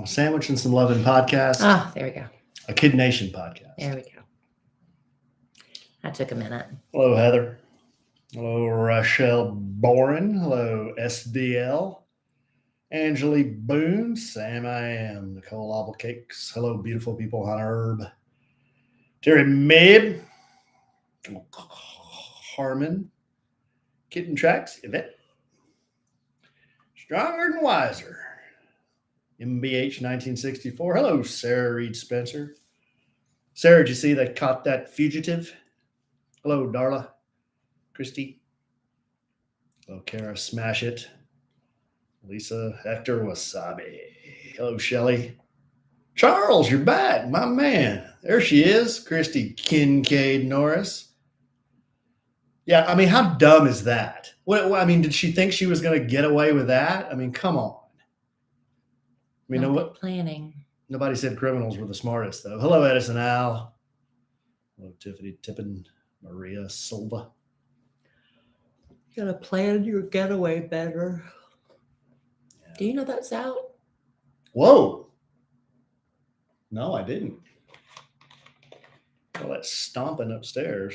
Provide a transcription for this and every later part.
Sandwich and Some Lovin podcast. Oh, there we go. A Kid Nation podcast. There we go. That took a minute. Hello, Heather. Hello, Rochelle Boren. Hello, SDL. Angeli Boone. Sam I Am. Nicole Obblecakes. Hello, beautiful people on Herb. Terry Mib. Harmon. Kitten Tracks. Yvette. Stronger than Wiser. MBH 1964. Hello, Sarah Reed Spencer. Sarah, did you see that caught that fugitive? Hello, Darla. Christy. Hello, Kara. Smash It. Lisa. Hector Wasabi. Hello, Shelly. Charles, you're back, my man. There she is. Christy Kincaid Norris. Yeah, I mean, how dumb is that? I mean, did she think she was going to get away with that? I mean, come on. I mean, Not planning. Nobody said criminals were the smartest, though. Hello, Edison Al. Hello, Tiffany Tippin. Maria Silva. You gotta plan your getaway better. Yeah. Do you know that's out? Whoa. No, I didn't. All that stomping upstairs.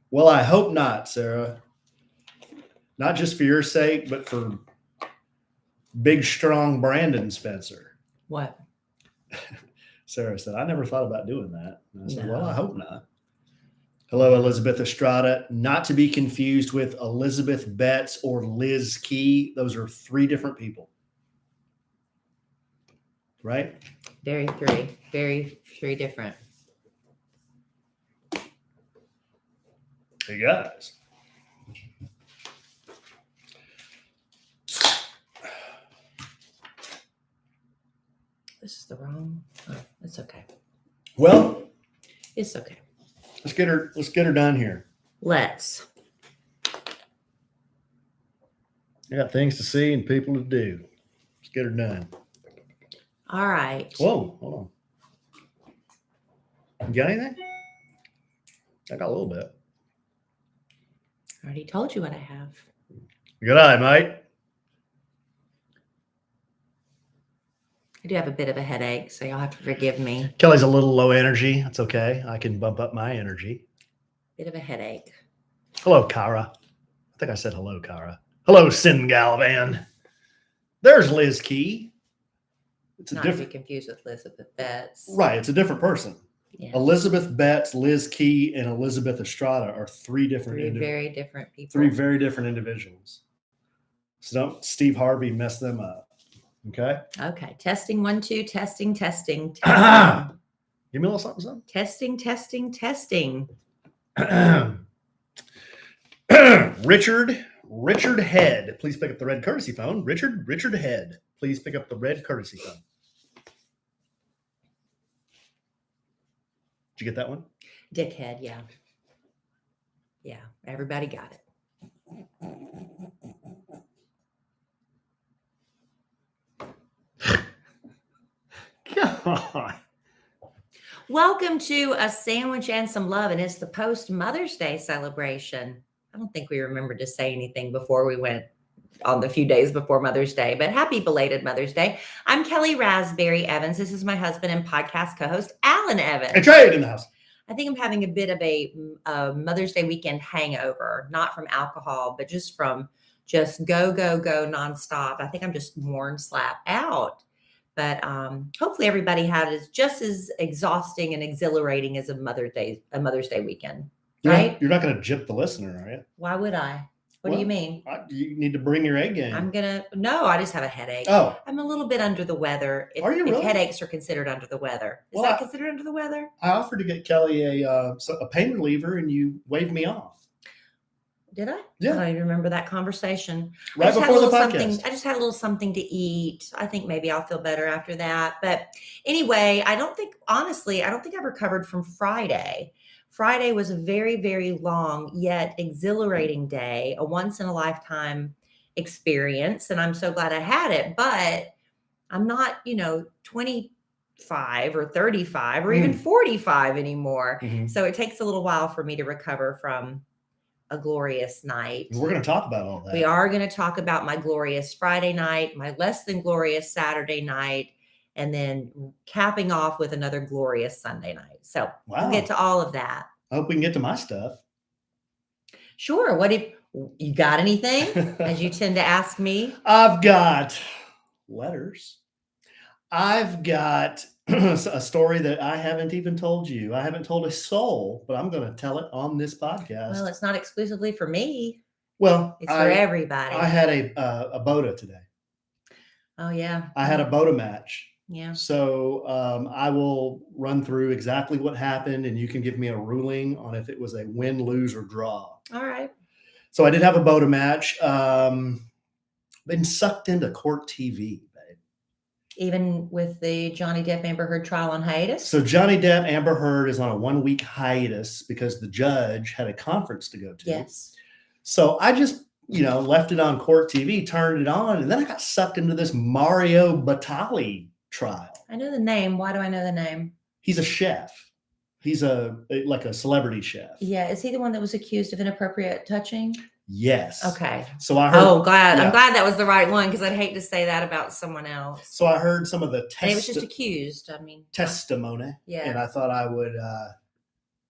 Well, I hope not, Sarah. Not just for your sake, but for big, strong Brandon Spencer. What? Sarah said, I never thought about doing that. And I said, No. well, I hope not. Hello, Elizabeth Estrada. Not to be confused with Elizabeth Betts or Liz Key. Those are three different people. Right? Very three different. Hey, guys. This is the wrong. Oh, it's okay. Well, It's okay. let's get her done here. Let's. I got things to see and people to do. Let's get her done. All right. Whoa, hold on. You got anything? I got a little bit. I already told you what I have. Good eye, mate. I do have a bit of a headache, so you'll have to forgive me. Kelly's a little low energy. That's okay. I can bump up my energy. Bit of a headache. Hello, Kara. I think I said hello, Kara. Hello, Sin Galvan. There's Liz Key. It's a Not to be different, confused with Elizabeth Betts. right? It's a different person. Yeah. Elizabeth Betts, Liz Key, and Elizabeth Estrada are three different, Three very different people. three very different individuals. So don't Steve Harvey mess them up. Okay. Okay. Testing 1, 2. Testing. Give me a little something. Testing. Richard Head, please pick up the red courtesy phone. Richard Head, please pick up the red courtesy phone. Did you get that one? Dickhead, yeah. Yeah, everybody got it. God. Welcome to A Sandwich and Some Love, and it's the post-Mother's Day celebration. I don't think we remembered to say anything before we went on the few days before Mother's Day, but happy belated Mother's Day. I'm Kellie Rasberry Evans. This is my husband and podcast co-host, Alan Evans. Hey, Trade in the house. I think I'm having a bit of a Mother's Day weekend hangover, not from alcohol, but just from go nonstop. I think I'm just worn slap out. But hopefully everybody had is just as exhausting and exhilarating as a Mother's Day weekend, right? You're not going to jip the listener, are you? Why would I? What do you mean? You need to bring your A game. No, I just have a headache. Oh, I'm a little bit under the weather. Are you really? If headaches are considered under the weather. Is that considered under the weather? I offered to get Kelly a pain reliever and you waved me off. Did I? Yeah. I don't even remember that conversation. Right before the podcast. I just had a little something to eat. I think maybe I'll feel better after that. But anyway, I don't think I've recovered from Friday. Friday was a very, very long yet exhilarating day, a once in a lifetime experience. And I'm so glad I had it, but I'm not, 25 or 35 or even 45 anymore. Mm-hmm. So it takes a little while for me to recover from a glorious night. We're going to talk about all that. We are going to talk about my glorious Friday night, my less than glorious Saturday night, and then capping off with another glorious Sunday night. So we'll get to all of that. I hope we can get to my stuff. Sure. What if you got anything, as you tend to ask me? I've got letters. I've got a story that I haven't even told you. I haven't told a soul, but I'm going to tell it on this podcast. Well, it's not exclusively for me. Well, it's for everybody. I had a BOTA today. Oh, yeah. I had a BOTA match. Yeah. So I will run through exactly what happened, and you can give me a ruling on if it was a win, lose, or draw. All right. So I did have a BOTA match. Been sucked into court TV, babe. Even with the Johnny Depp Amber Heard trial on hiatus? So Johnny Depp Amber Heard is on a 1-week hiatus because the judge had a conference to go to. Yes. So I just, left it on court TV, turned it on, and then I got sucked into this Mario Batali trial. I know the name. Why do I know the name? He's a chef. He's like a celebrity chef. Yeah. Is he the one that was accused of inappropriate touching? Yes. Okay. So I heard. Oh, glad. Yeah. I'm glad that was the right one because I'd hate to say that about someone else. So I heard some of the it was just accused. Testimony. Yeah. And I thought I would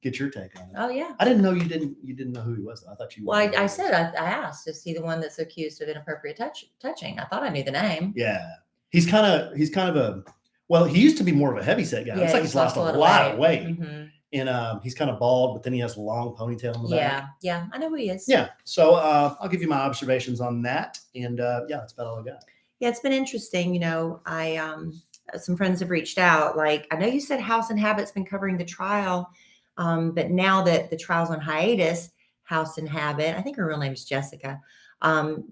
get your take on it. Oh yeah. I didn't know you didn't know who he was. I thought you. Well, I said I asked, is he the one that's accused of inappropriate touching? I thought I knew the name. Yeah. He's kind of a. Well, he used to be more of a heavyset guy. Yeah, It's like he's lost a lot of weight. Mm-hmm. And he's kind of bald, but then he has a long ponytail in the back. Yeah, I know who he is. Yeah, so I'll give you my observations on that, and that's about all I got. Yeah, it's been interesting. I some friends have reached out. Like, I know you said House and Habit's been covering the trial, but now that the trial's on hiatus, House and Habit, I think her real name is Jessica.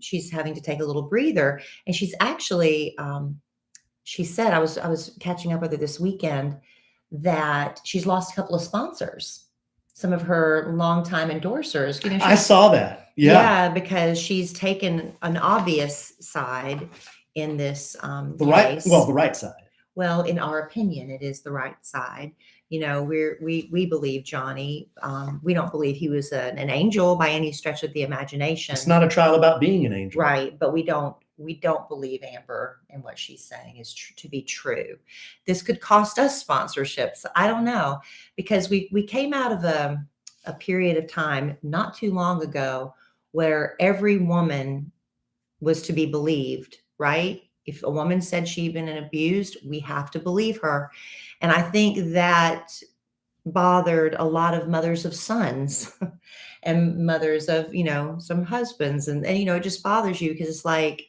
She's having to take a little breather, and she's actually, she said, I was catching up with her this weekend, that she's lost a couple of sponsors, some of her longtime endorsers. I saw that. Yeah, because she's taken an obvious side in this the right side. Well, in our opinion, it is the right side. We believe Johnny. We don't believe he was an angel by any stretch of the imagination. It's not a trial about being an angel, right? But we don't believe Amber and what she's saying is to be true. This could cost us sponsorships. I don't know, because we came out of a period of time not too long ago where every woman was to be believed, right? If a woman said she'd been abused, we have to believe her. And I think that bothered a lot of mothers of sons and mothers of, some husbands. And it just bothers you because it's like,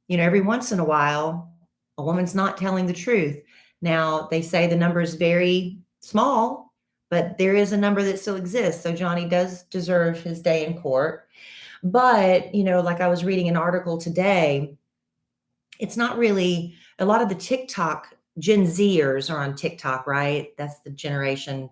every once in a while, a woman's not telling the truth. Now, they say the number is very small, but there is a number that still exists. So Johnny does deserve his day in court. But, like I was reading an article today, it's not really a lot of the TikTok Gen Zers are on TikTok, right? That's the generation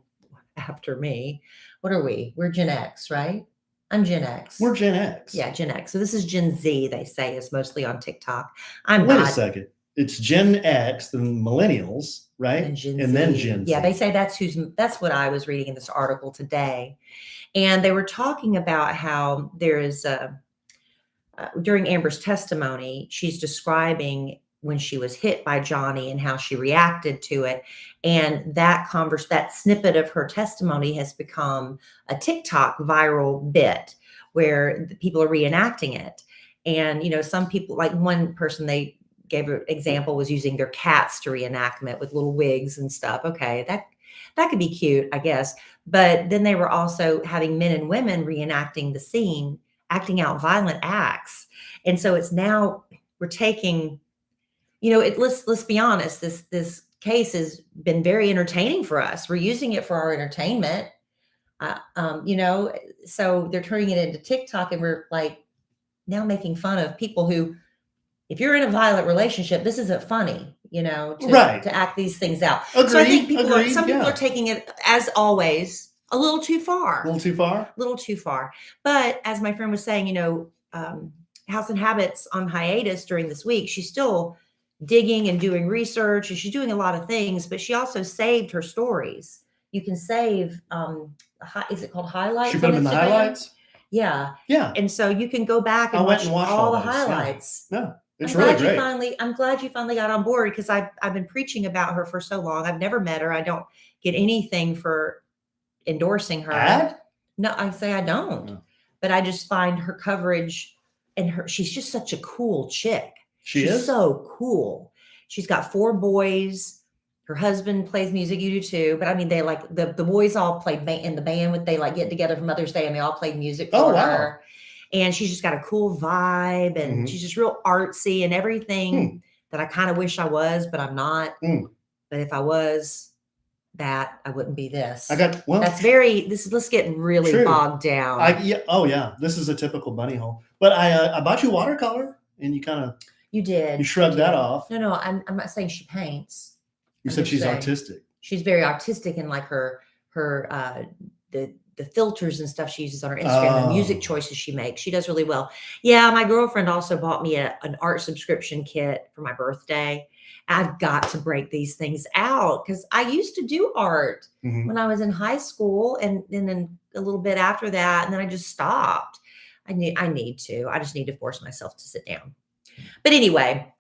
after me. What are we? We're Gen X, right? I'm Gen X. We're Gen X. Yeah, Gen X. So this is Gen Z, they say, is mostly on TikTok. Wait a second. It's Gen X, then millennials, right? And then Gen Z. Yeah, they say that's what I was reading in this article today. And they were talking about how there is during Amber's testimony, she's describing when she was hit by Johnny and how she reacted to it. And that snippet of her testimony has become a TikTok viral bit where people are reenacting it. And, some people, like one person they gave an example, was using their cats to reenact it with little wigs and stuff. Okay, that could be cute, I guess. But then they were also having men and women reenacting the scene, acting out violent acts. And so it's now we're taking, let's be honest, this case has been very entertaining for us. We're using it for our entertainment. So they're turning it into TikTok, and we're like now making fun of people who, if you're in a violent relationship, this isn't funny, to act these things out. Agreed, so I think people are taking it, as always, a little too far. A little too far. But as my friend was saying, House and Habit's on hiatus during this week. She's still digging and doing research, and she's doing a lot of things, but she also saved her stories. You can save, is it called highlights? She put them in the highlights? Yeah. Yeah. And so you can go back and I went watch and watched all the those. Yeah. highlights. No, it's I'm really glad great. I'm glad you finally got on board because I've been preaching about her for so long. I've never met her. I don't get anything for endorsing her. Ad? No, I say I don't. No. But I just find her coverage and she's just such a cool chick. She She's is? so cool. She's got 4 boys. Her husband plays music. You do too. But I mean, they like the boys all played in the band with, they like get together for Mother's Day and they all played music Oh, for wow. her. And she's just got a cool vibe and Mhm. she's just real artsy and everything Hmm. that I kind of wish I was, but I'm not. But if I was that, I wouldn't be this. That's very, let's get really true. bogged down. Yeah. This is a typical bunny hole. But I bought you watercolor and you kind of, You did. you shrugged that off. No, I'm not saying she paints. You said she's artistic. She's very artistic in like her the filters and stuff she uses on her Instagram, the music choices she makes. She does really well. Yeah, my girlfriend also bought me an art subscription kit for my birthday. I've got to break these things out because I used to do art when I was in high school and then a little bit after that, and then I just stopped. I need to. I just need to force myself to sit down. But anyway,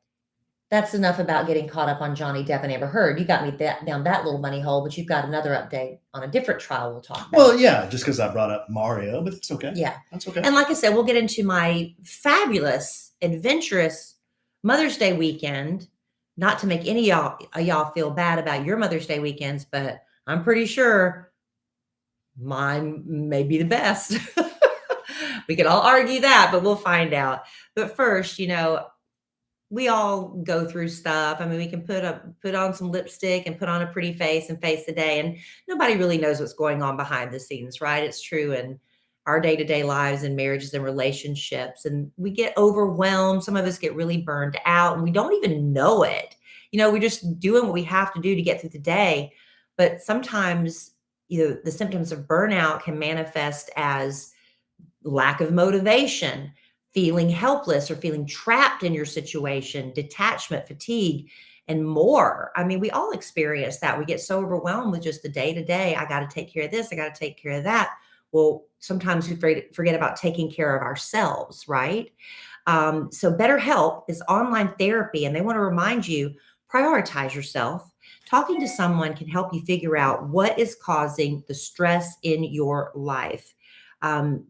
that's enough about getting caught up on Johnny Depp and Amber Heard. You got me down that little money hole, but you've got another update on a different trial we'll talk about. Well, yeah, just because I brought up Mario, but it's okay. Yeah. That's okay. And like I said, we'll get into my fabulous, adventurous Mother's Day weekend. Not to make any of y'all feel bad about your Mother's Day weekends, but I'm pretty sure mine may be the best. We could all argue that, but we'll find out. But first, we all go through stuff. I mean, we can put on some lipstick and put on a pretty face and face the day, and nobody really knows what's going on behind the scenes, right? It's true in our day-to-day lives and marriages and relationships, and we get overwhelmed. Some of us get really burned out, and we don't even know it. We're just doing what we have to do to get through the day. But sometimes, the symptoms of burnout can manifest as lack of motivation, feeling helpless or feeling trapped in your situation, detachment, fatigue, and more. I mean, we all experience that. We get so overwhelmed with just the day to day. I got to take care of this. I got to take care of that. Well, sometimes we forget about taking care of ourselves, right? So BetterHelp is online therapy, and they want to remind you, prioritize yourself. Talking to someone can help you figure out what is causing the stress in your life. You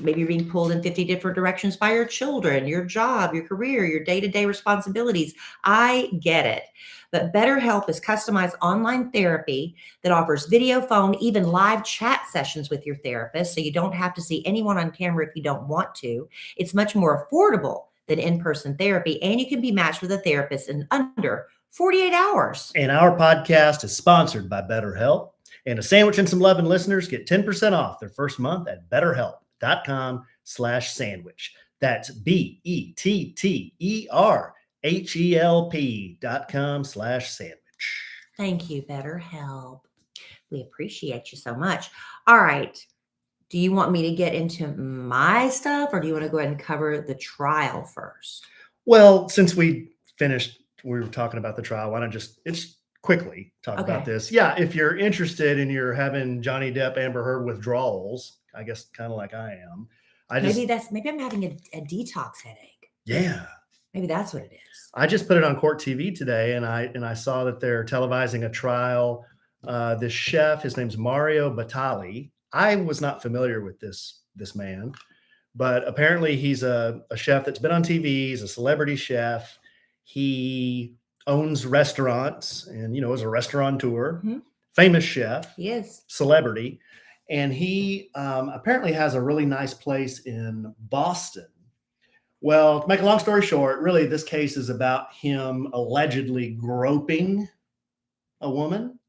maybe you're being pulled in 50 different directions by your children, your job, your career, your day-to-day responsibilities. I get it. But BetterHelp is customized online therapy that offers video, phone, even live chat sessions with your therapist. So you don't have to see anyone on camera if you don't want to. It's much more affordable than in-person therapy, and you can be matched with a therapist in under 48 hours. And our podcast is sponsored by BetterHelp. And a Sandwich and Some Lovin' listeners get 10% off their first month at betterhelp.com/sandwich. That's BetterHelp.com/sandwich. Thank you, BetterHelp. We appreciate you so much. All right. Do you want me to get into my stuff, or do you want to go ahead and cover the trial first? Well, since we were talking about the trial, why not it's quickly talk about this. Yeah, if you're interested and you're having Johnny Depp, Amber Heard withdrawals, I guess kind of like I am. Maybe I'm having a detox headache. Yeah. Maybe that's what it is. I just put it on Court TV today, and I saw that they're televising a trial. This chef, his name's Mario Batali. I was not familiar with this man, but apparently he's a chef that's been on TV. He's a celebrity chef. He owns restaurants and, is a restaurateur, famous chef, yes, celebrity. And he apparently has a really nice place in Boston. Well, to make a long story short, really, this case is about him allegedly groping a woman.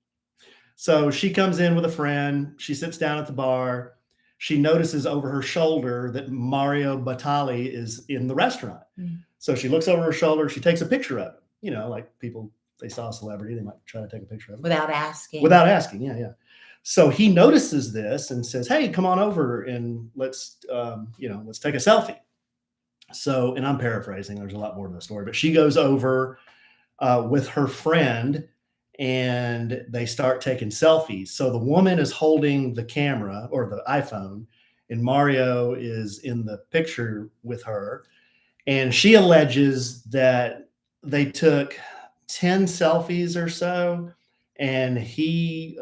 So she comes in with a friend. She sits down at the bar. She notices over her shoulder that Mario Batali is in the restaurant. So she looks over her shoulder. She takes a picture of him. Like people, they saw a celebrity, they might try to take a picture of him. Without asking. Yeah. So he notices this and says, "Hey, come on over and let's take a selfie." So, and I'm paraphrasing, there's a lot more to the story, but she goes over with her friend and they start taking selfies. So the woman is holding the camera or the iPhone, and Mario is in the picture with her. And she alleges that they took 10 selfies or so, and he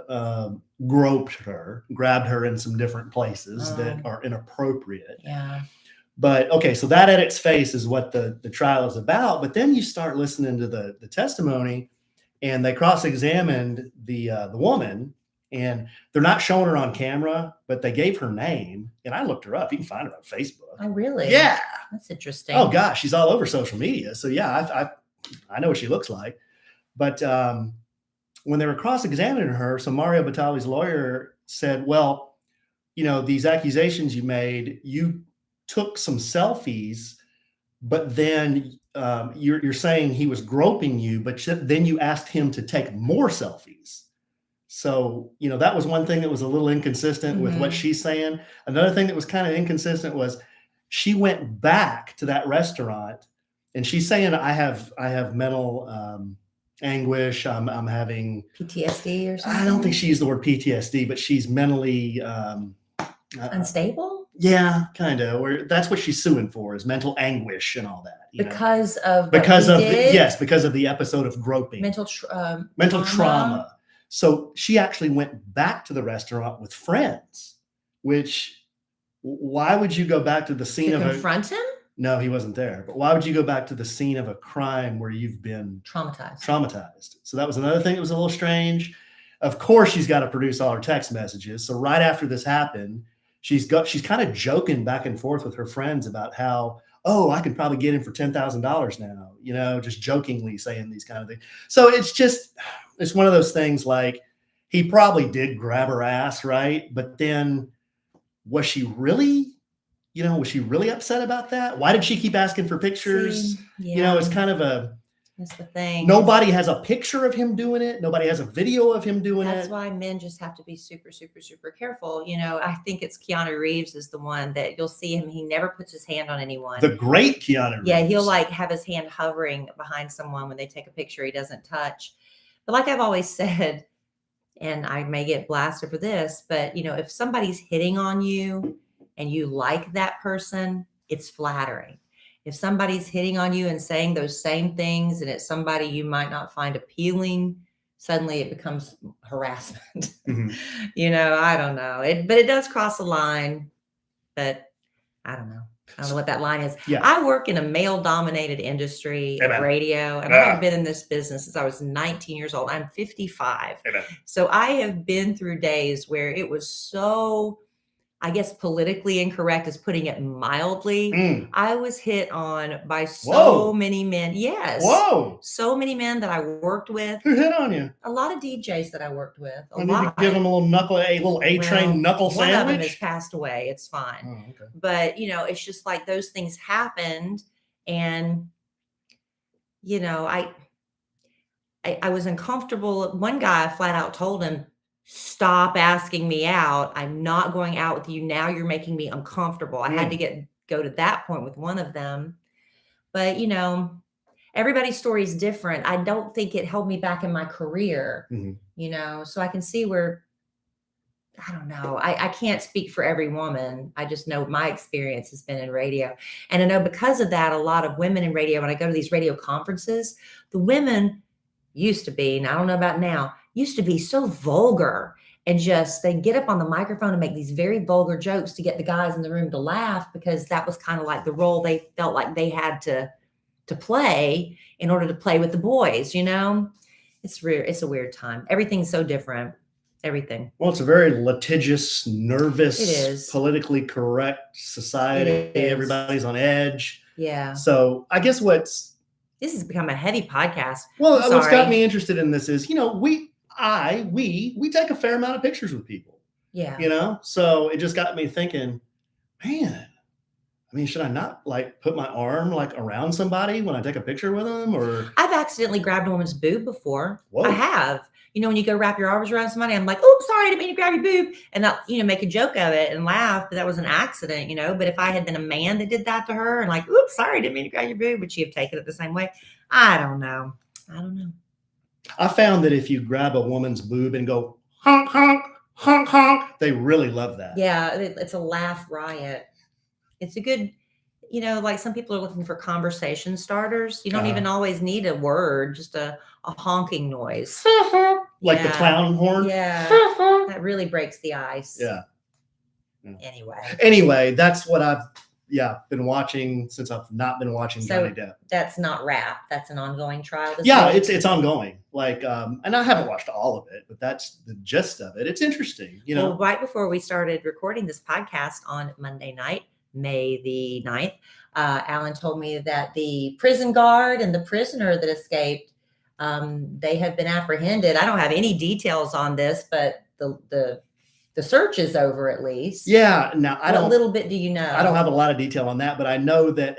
groped her, grabbed her in some different places that are inappropriate. Yeah. But okay, so that at its face is what the trial is about. But then you start listening to the testimony, and they cross-examined the woman, and they're not showing her on camera, but they gave her name, and I looked her up. You can find her on Facebook. Oh, really? Yeah. That's interesting. Oh gosh, she's all over social media. So yeah, I know what she looks like. But when they were cross-examining her, so Mario Batali's lawyer said, well, you know, these accusations you made, you took some selfies, but then you're saying he was groping you, but then you asked him to take more selfies. So, you know, that was one thing that was a little inconsistent with what she's saying. Another thing that was kind of inconsistent was she went back to that restaurant, and she's saying, I have mental anguish. I'm having PTSD or something. I don't think she used the word PTSD, but she's mentally unstable. Yeah, kind of. Or that's what she's suing for, is mental anguish and all that. Because of the episode of groping, mental trauma. So she actually went back to the restaurant with friends. Which, why would you go back to the scene of confront him? No, he wasn't there. But why would you go back to the scene of a crime where you've been traumatized? So that was another thing that was a little strange. Of course, she's got to produce all her text messages. So right after this happened, she's kind of joking back and forth with her friends about how, oh, I could probably get him for $10,000 now, you know, just jokingly saying these kind of things. So it's one of those things, like, he probably did grab her ass, right? But then was she really upset about that? Why did she keep asking for pictures? Yeah. You know, it's kind of that's the thing. Nobody has a picture of him doing it. Nobody has a video of him doing it. That's why men just have to be super, super, super careful. You know, I think it's Keanu Reeves is the one that you'll see him. He never puts his hand on anyone. The great Keanu Reeves. Yeah, he'll like have his hand hovering behind someone when they take a picture. He doesn't touch. But like I've always said, and I may get blasted for this, but you know, if somebody's hitting on you and you like that person, it's flattering. If somebody's hitting on you and saying those same things, and it's somebody you might not find appealing, suddenly it becomes harassment. You know, I don't know. But it does cross a line, but I don't know. I don't know what that line is. Yeah. I work in a male-dominated industry of radio, and I've been in this business since I was 19 years old. I'm 55. Amen. So I have been through days where it was so, I guess, politically incorrect is putting it mildly. I was hit on by so many men. Yes. Whoa. So many men that I worked with. Who hit on you? A lot of DJs that I worked with. I need to give them a little A-train knuckle sandwich. One of them has passed away. It's fine. Oh, okay. But, you know, it's just like those things happened. And, you know, I was uncomfortable. One guy, I flat out told him, stop asking me out. I'm not going out with you. Now you're making me uncomfortable. I had to go to that point with one of them. But, you know, everybody's story is different. I don't think it held me back in my career, you know, so I can see where, I don't know. I can't speak for every woman. I just know my experience has been in radio. And I know because of that, a lot of women in radio, when I go to these radio conferences, the women used to be, and I don't know about now, used to be so vulgar, and just they get up on the microphone and make these very vulgar jokes to get the guys in the room to laugh, because that was kind of like the role they felt like they had to play in order to play with the boys, you know. It's a weird time. Everything's so different. Everything. Well, it's a very litigious, nervous, it is. Politically correct society. Everybody's on edge. Yeah. So I guess this has become a heavy podcast. Well, what's got me interested in this is, you know, we take a fair amount of pictures with people. Yeah. You know, so it just got me thinking, man, I mean, should I not like put my arm like around somebody when I take a picture with them? Or I've accidentally grabbed a woman's boob before. Whoa. I have. You know, when you go wrap your arms around somebody, I'm like, oh, sorry, I didn't mean to grab your boob. And I'll, you know, make a joke of it and laugh, but that was an accident, you know. But if I had been a man that did that to her and like, oops, sorry, didn't mean to grab your boob, would she have taken it the same way? I don't know. I found that if you grab a woman's boob and go honk, honk, honk, honk. They really love that. Yeah, it's a laugh riot. It's a good, like some people are looking for conversation starters. You don't even always need a word, just a honking noise. Like the clown horn. Yeah, that really breaks the ice. Yeah. Anyway, that's what I've been watching since I've not been watching Johnny Depp. That's not rap. That's an ongoing trial. Week. It's ongoing. Like, and I haven't watched all of it, but that's the gist of it. It's interesting, Well, right before we started recording this podcast on Monday night, May the 9th, Alan told me that the prison guard and the prisoner that escaped, they have been apprehended. I don't have any details on this, but the search is over at least. Yeah. Now what little bit do you know? I don't have a lot of detail on that, but I know that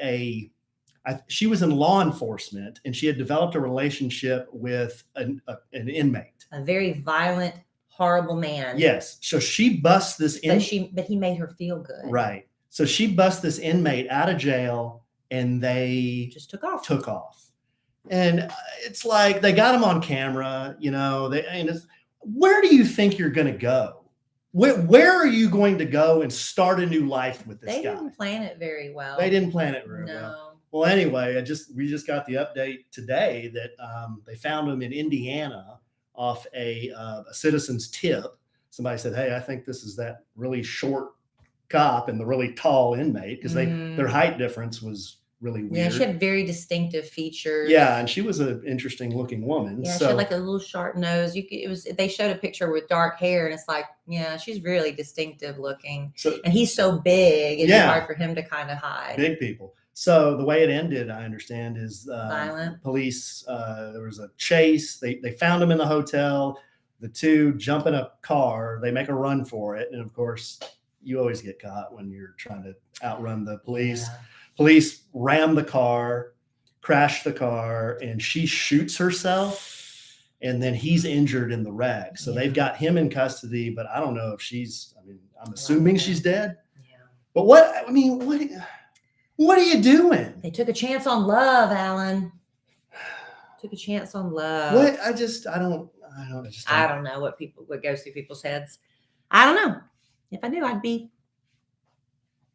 she was in law enforcement and she had developed a relationship with an inmate. A very violent, horrible man. Yes. So she busts this inmate. But he made her feel good. Right. So she busts this inmate out of jail and they just took off. And it's like they got him on camera, where do you think you're going to go? Where are you going to go and start a new life with this guy? They didn't plan it very well. No. Well, anyway, we just got the update today that they found him in Indiana off a citizen's tip. Somebody said, "Hey, I think this is that really short cop and the really tall inmate," because their height difference was really weird. Yeah, she had very distinctive features. Yeah, and she was an interesting looking woman. Yeah, she had like a little sharp nose. They showed a picture with dark hair, and it's like, yeah, she's really distinctive looking. And he's so big, it's hard for him to kind of hide. Big people. So the way it ended, I understand, is violent. Police. There was a chase. They found him in the hotel. The two jump in a car. They make a run for it, and of course, you always get caught when you're trying to outrun the police. Yeah. Police ram the car, crash the car, and she shoots herself, and then he's injured in the wreck. So they've got him in custody, but I don't know if I'm assuming she's dead. Yeah. But what are you doing? They took a chance on love, Alan. Took a chance on love. What? I don't know what goes through people's heads. I don't know. If I knew, I'd be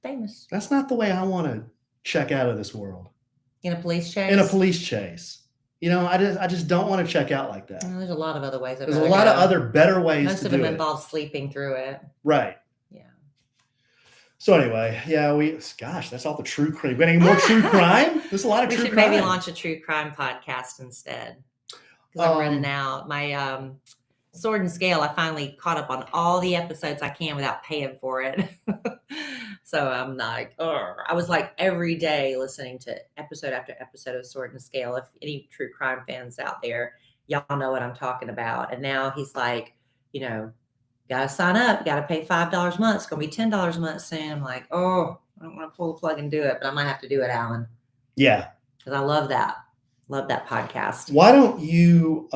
famous. That's not the way I want to check out of this world. In a police chase? In a police chase. I just don't want to check out like that. There's a lot of other ways. There's a lot of other better ways Most of them involve sleeping through it. Right. Yeah. So anyway, that's all the true crime. You got any more true crime? There's a lot of true crime. We should maybe launch a true crime podcast instead. Because I'm running out. My Sword and Scale, I finally caught up on all the episodes I can without paying for it. So I'm like, I was like every day listening to episode after episode of Sword and Scale. If any true crime fans out there, y'all know what I'm talking about. And now he's like, gotta sign up, gotta pay $5 a month. It's gonna be $10 a month soon. I'm like, I don't want to pull the plug and do it, but I might have to do it, Alan. Yeah. Because I love that. Love that podcast. Why don't you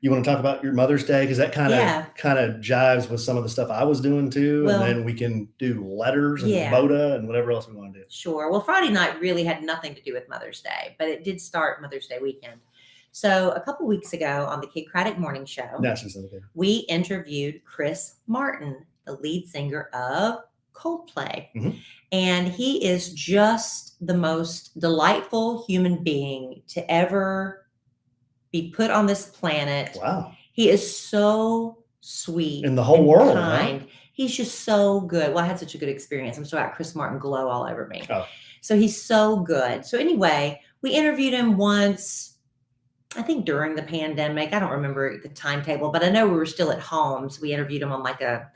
you want to talk about your Mother's Day? Because that kind of jives with some of the stuff I was doing too. Well, and then we can do letters and Boda and whatever else we want to do. Sure. Well, Friday night really had nothing to do with Mother's Day, but it did start Mother's Day weekend. So a couple weeks ago on the Kid Craddock Morning Show, we interviewed Chris Martin, the lead singer of Coldplay. Mm-hmm. And he is just the most delightful human being to ever be put on this planet. Wow. He is so sweet. In the whole world. Kind. Huh? He's just so good. Well, I had such a good experience. I'm still got Chris Martin glow all over me. Oh. So he's so good. So anyway, we interviewed him once, I think during the pandemic. I don't remember the timetable, but I know we were still at home. So we interviewed him on like a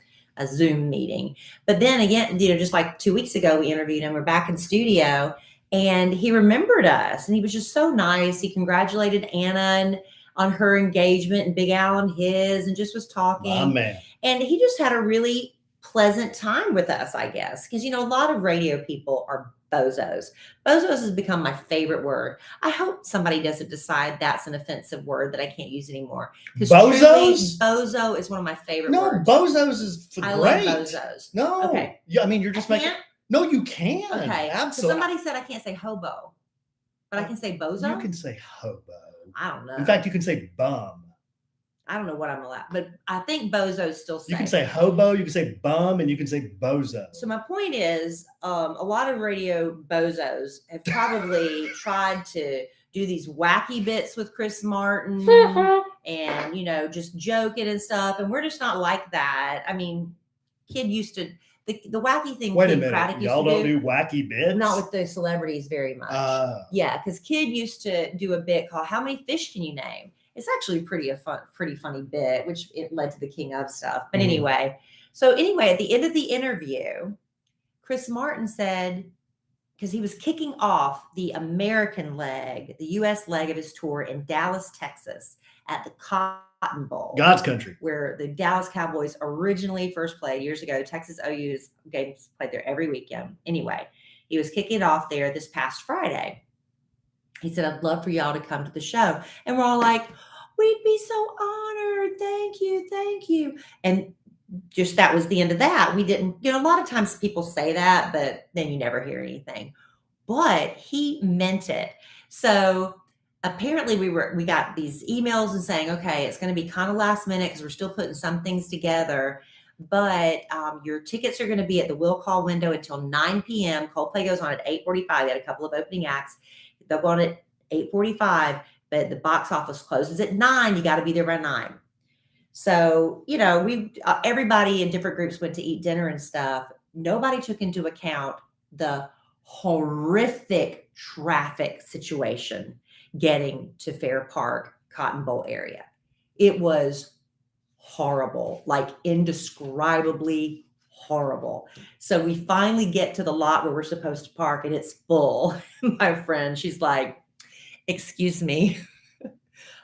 Zoom meeting. But then again, just like 2 weeks ago, we interviewed him. We're back in studio. And he remembered us, and he was just so nice. He congratulated Anna on her engagement and Big Al on his, and just was talking. Oh, man. And he just had a really pleasant time with us, I guess. Because, a lot of radio people are bozos. Bozos has become my favorite word. I hope somebody doesn't decide that's an offensive word that I can't use anymore. Bozos? Bozo is one of my favorite words. No, bozos is great. I love bozos. No. Okay. Yeah, you're just making... No, you can. Okay. Absolutely. So somebody said I can't say hobo, but I can say bozo. You can say hobo. I don't know. In fact, you can say bum. I don't know what I'm allowed, but I think bozos still say. You can say hobo, you can say bum, and you can say bozo. So my point is, a lot of radio bozos have probably tried to do these wacky bits with Chris Martin and, just joking and stuff. And we're just not like that. I mean, Kid used to, the wacky thing Wait a Kid minute. Craddock used Y'all to don't do wacky bits? not with the celebrities very much. Yeah, because Kid used to do a bit called "How Many Fish Can You Name?" It's actually pretty funny bit, which it led to the King of stuff. But anyway, at the end of the interview, Chris Martin said, because he was kicking off the American leg, the U.S. leg of his tour in Dallas, Texas, at the Cotton Bowl, God's country, where the Dallas Cowboys originally first played years ago. Texas OU's games played there every weekend. Anyway, he was kicking it off there this past Friday. He said, "I'd love for y'all to come to the show." And we're all like, "We'd be so honored. Thank you. Thank you." And just that was the end of that. We didn't, a lot of times people say that, but then you never hear anything. But he meant it. So apparently we got these emails and saying, okay, it's going to be kind of last minute because we're still putting some things together. But your tickets are going to be at the will call window until 9 p.m. Coldplay goes on at 8:45. They had a couple of opening acts. They'll go on at 8:45, but the box office closes at 9. You got to be there by 9. So, everybody in different groups went to eat dinner and stuff. Nobody took into account the horrific traffic situation getting to Fair Park, Cotton Bowl area. It was horrible, like indescribably horrible. So we finally get to the lot where we're supposed to park and it's full. My friend, she's like, "Excuse me,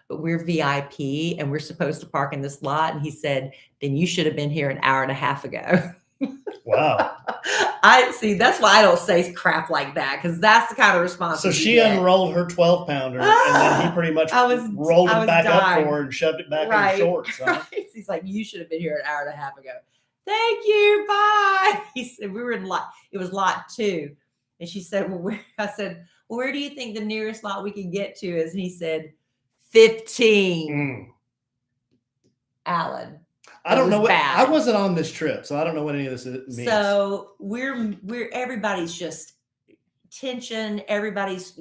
but we're VIP and we're supposed to park in this lot." And he said, "Then you should have been here an hour and a half ago." Wow. I see. That's why I don't say crap like that, because that's the kind of response. So she unrolled her 12-pounder, and then he pretty much rolled it back up for her and shoved it back in her shorts. Huh? Right. He's like, "You should have been here an hour and a half ago." "Thank you. Bye." He said, we were in lot. It was lot 2. And she said, I said, "Well, where do you think the nearest lot we can get to is?" And he said, 15. Alan. I don't know what I wasn't on this trip, so I don't know what any of this means. So we're everybody's just tension. Everybody's,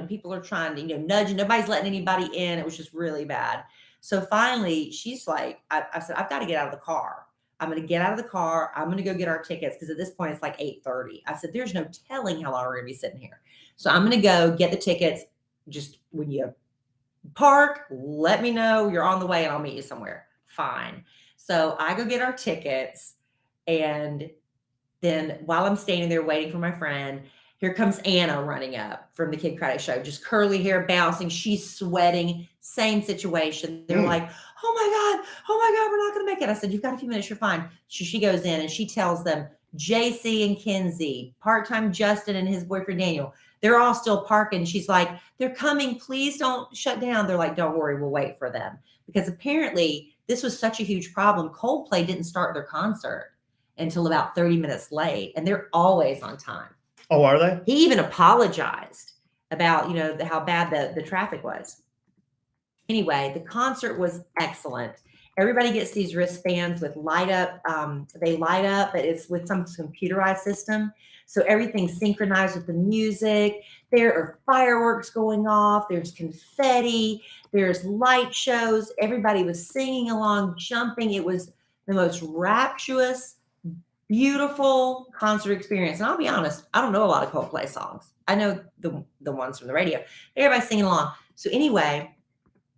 people are trying to, nudge. Nobody's letting anybody in. It was just really bad. So finally, she's like, I said, "I've got to get out of the car. I'm going to get out of the car. I'm going to go get our tickets." Because at this point, it's like 8:30. I said, "There's no telling how long we're going to be sitting here. So I'm going to go get the tickets. Just when you park, let me know you're on the way and I'll meet you somewhere." Fine. So I go get our tickets. And then while I'm standing there waiting for my friend, here comes Anna running up from the Kid Craddock show, just curly hair bouncing. She's sweating. Same situation. They're like, oh my God, we're not going to make it." I said, "You've got a few minutes. You're fine." So she goes in and she tells them, JC and Kenzie, part-time Justin and his boyfriend Daniel, they're all still parking. She's like, "They're coming. Please don't shut down." They're like, "Don't worry. We'll wait for them." Because apparently this was such a huge problem. Coldplay didn't start their concert until about 30 minutes late, and they're always on time. Oh, are they? He even apologized about, how bad the traffic was. Anyway, the concert was excellent. Everybody gets these wristbands with light up. They light up, but it's with some computerized system. So everything's synchronized with the music. There are fireworks going off. There's confetti. There's light shows. Everybody was singing along, jumping. It was the most rapturous, beautiful concert experience. And I'll be honest, I don't know a lot of Coldplay songs. I know the ones from the radio. Everybody's singing along. So anyway,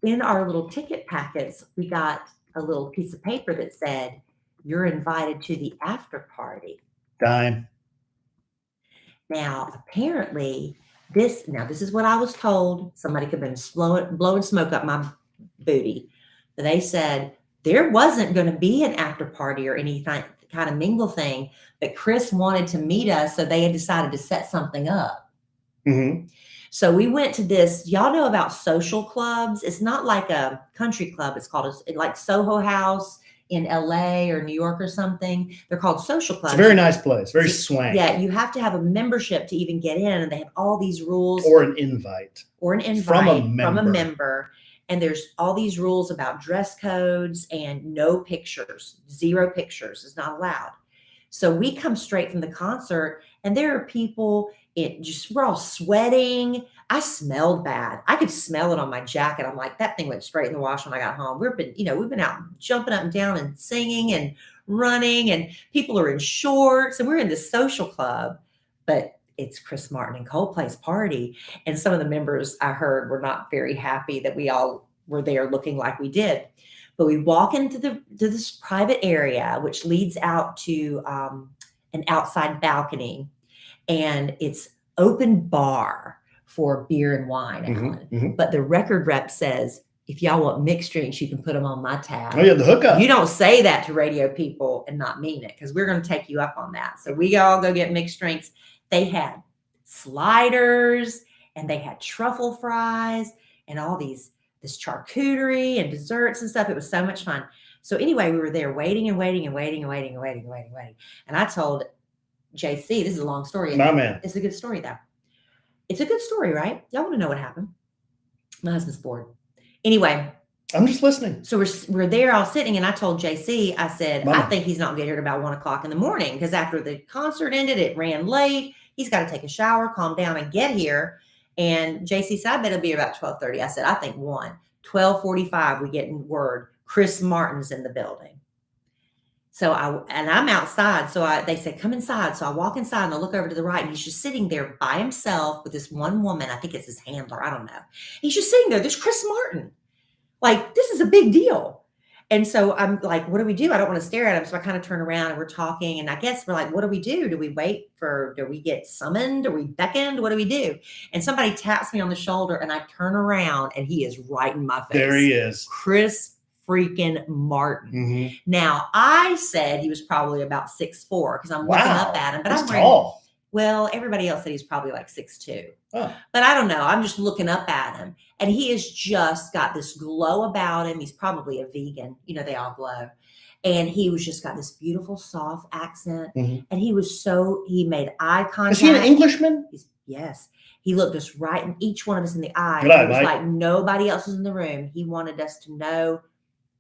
in our little ticket packets, we got a little piece of paper that said, "You're invited to the after party." Dime. Now, apparently, this is what I was told. Somebody could have been blowing smoke up my booty. They said there wasn't going to be an after party or any kind of mingle thing, but Chris wanted to meet us, so they had decided to set something up. Mm-hmm. So we went to this. Y'all know about social clubs? It's not like a country club. It's called like Soho House in LA or New York or something. They're called social clubs. It's a very nice place, very swanky. Yeah, you have to have a membership to even get in, and they have all these rules. Or an invite. From a member. And there's all these rules about dress codes and no pictures, 0 pictures is not allowed. So we come straight from the concert and there are people, we're all sweating. I smelled bad. I could smell it on my jacket. I'm like, that thing went straight in the wash when I got home. We've been out jumping up and down and singing and running, and people are in shorts, and we're in this social club, but it's Chris Martin and Coldplay's party. And some of the members I heard were not very happy that we all were there looking like we did. But we walk into this private area, which leads out to an outside balcony, and it's open bar for beer and wine, Alan. Mm-hmm. But the record rep says, if y'all want mixed drinks, you can put them on my tab. Oh, yeah, the hookup. You don't say that to radio people and not mean it, because we're going to take you up on that. So we all go get mixed drinks. They had sliders, and they had truffle fries, and all this charcuterie and desserts and stuff. It was so much fun. So anyway, we were there waiting. And I told JC, this is a long story. My man. It's a good story, though. It's a good story, right? Y'all want to know what happened? My husband's bored. Anyway. I'm just listening. So we're there all sitting, and I told JC, I said, I think he's not going to get here at about 1:00 in the morning, because after the concert ended, it ran late. He's got to take a shower, calm down, and get here. And JC said, I bet it'll be about 12:30. I said, I think 12:45, we get word, Chris Martin's in the building. So I'm outside. So they said, come inside. So I walk inside and I look over to the right, and he's just sitting there by himself with this one woman. I think it's his handler. I don't know. He's just sitting there. There's Chris Martin. Like, this is a big deal. And so I'm like, what do we do? I don't want to stare at him. So I kind of turn around and we're talking. And I guess we're like, what do we do? Do we do we get summoned? Are we beckoned? What do we do? And somebody taps me on the shoulder, and I turn around, and he is right in my face. There he is. Chris freaking Martin. Mm-hmm. Now, I said he was probably about 6'4", because I'm looking up at him. But He's tall. Well, everybody else said he's probably like 6'2". Oh. But I don't know. I'm just looking up at him. And he has just got this glow about him. He's probably a vegan. They all glow. And he was just got this beautiful, soft accent. Mm-hmm. And he made eye contact. Is he an Englishman? Yes. He looked us right in each one of us in the eye. Good eye, It was Mike. like nobody else was in the room. He wanted us to know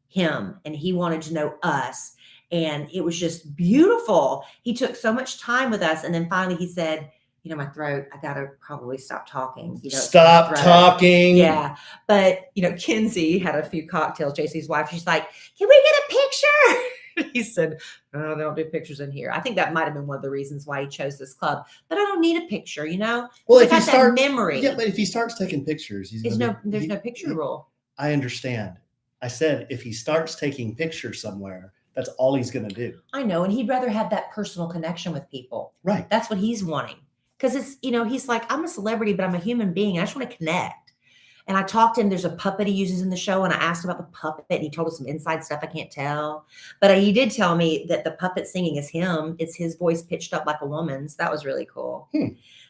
him, and he wanted to know us. And it was just beautiful. He took so much time with us. And then finally he said, my throat, I got to probably stop talking. Stop talking. Yeah. But, Kinsey had a few cocktails, JC's wife. She's like, can we get a picture? He said, no, they don't do pictures in here. I think that might have been one of the reasons why he chose this club. But I don't need a picture, Well, if I he got that memory. Yeah, but if he starts taking pictures, there's no picture rule. I understand. I said, if he starts taking pictures somewhere, that's all he's going to do. I know. And he'd rather have that personal connection with people. Right. That's what he's wanting. Because it's, he's like, I'm a celebrity, but I'm a human being. I just want to connect. And I talked to him. There's a puppet he uses in the show. And I asked about the puppet, and he told us some inside stuff I can't tell. But he did tell me that the puppet singing is him. It's his voice pitched up like a woman's. That was really cool.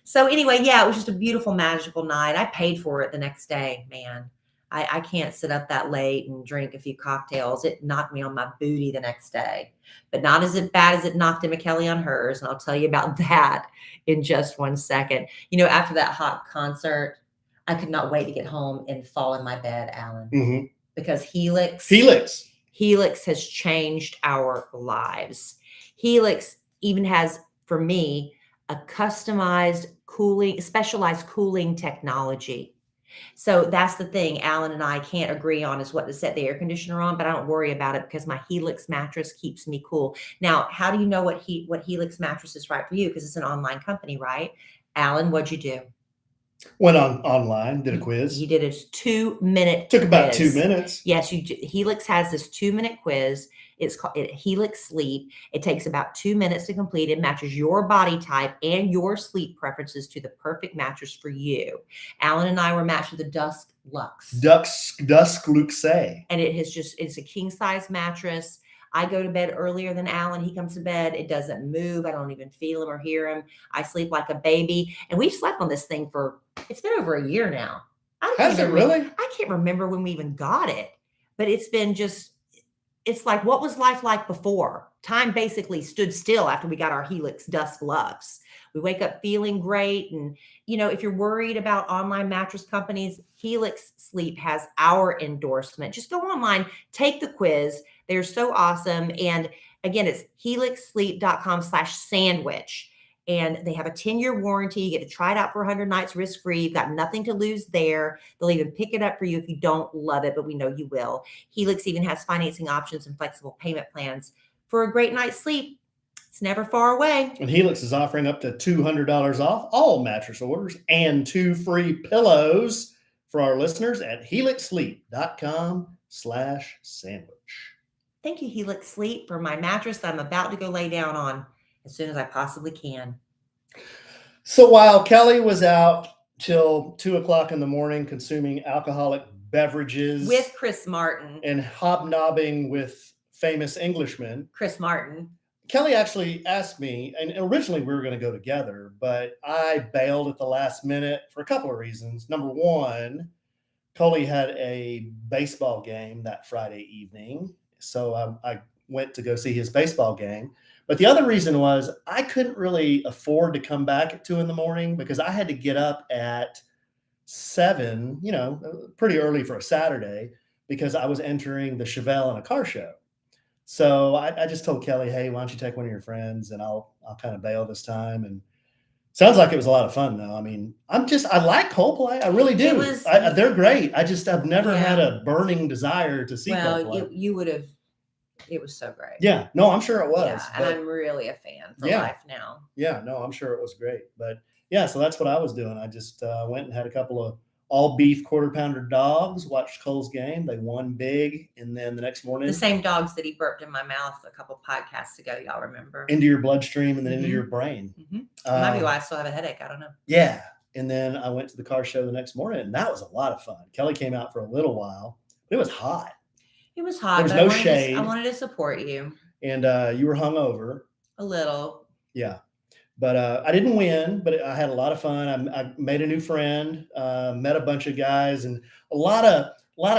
So anyway, yeah, it was just a beautiful, magical night. I paid for it the next day, man. I can't sit up that late and drink a few cocktails. It knocked me on my booty the next day, but not as bad as it knocked Emma Kellie on hers. And I'll tell you about that in just one second. After that hot concert, I could not wait to get home and fall in my bed, Alan, mm-hmm. because Helix has changed our lives. Helix even has, for me, a customized specialized cooling technology. So that's the thing Alan and I can't agree on, is what to set the air conditioner on, but I don't worry about it because my Helix mattress keeps me cool. Now, how do you know what Helix mattress is right for you? Because it's an online company, right? Alan, what'd you do? Went online, did a quiz. You did a 2-minute Took about quiz. 2 minutes. Yes, Helix has this 2-minute quiz. It's called Helix Sleep. It takes about 2 minutes to complete. It matches your body type and your sleep preferences to the perfect mattress for you. Alan and I were matched with the Dusk Luxe. Dusk Luxe. And it's a king size mattress. I go to bed earlier than Alan. He comes to bed. It doesn't move. I don't even feel him or hear him. I sleep like a baby. And we've slept on this thing it's been over a year now. Has it really? I can't remember when we even got it, but it's been just it's like, what was life like before? Time basically stood still after we got our Helix Dust Gloves. We wake up feeling great. And, if you're worried about online mattress companies, Helix Sleep has our endorsement. Just go online, take the quiz. They're so awesome. And again, it's helixsleep.com/sandwich. And they have a 10-year warranty. You get to try it out for 100 nights risk-free. You've got nothing to lose there. They'll even pick it up for you if you don't love it, but we know you will. Helix even has financing options and flexible payment plans for a great night's sleep. It's never far away. And Helix is offering up to $200 off all mattress orders and 2 free pillows for our listeners at helixsleep.com/sandwich. Thank you, Helix Sleep, for my mattress that I'm about to go lay down on as soon as I possibly can. So while Kellie was out till 2:00 in the morning consuming alcoholic beverages with Chris Martin and hobnobbing with famous Englishmen, Chris Martin, Kellie actually asked me, and originally we were going to go together, but I bailed at the last minute for a couple of reasons. Number one, Kellie had a baseball game that Friday evening, so I went to go see his baseball game. But the other reason was I couldn't really afford to come back at 2 a.m. because I had to get up at 7, pretty early for a Saturday, because I was entering the Chevelle in a car show. So I just told Kellie, hey, why don't you take one of your friends and I'll kind of bail this time. And sounds like it was a lot of fun though. I mean, I like Coldplay. I really do. They're great. I've never had a burning desire to see Coldplay. You would have. It was so great. Yeah, no, I'm sure it was. Yeah, and I'm really a fan for life now. Yeah, no, I'm sure it was great. But yeah, so that's what I was doing. I just went and had a couple of all beef quarter pounder dogs, watched Cole's game. They won big. And then the next morning, the same dogs that he burped in my mouth a couple podcasts ago, y'all remember? Into your bloodstream and then into your brain. Might be why I still have a headache. I don't know. Yeah. And then I went to the car show the next morning, and that was a lot of fun. Kellie came out for a little while, but it was hot. It was hot. There was no shade. I wanted to support you. And you were hungover. A little. Yeah. But I didn't win, but I had a lot of fun. I made a new friend, met a bunch of guys, and a lot of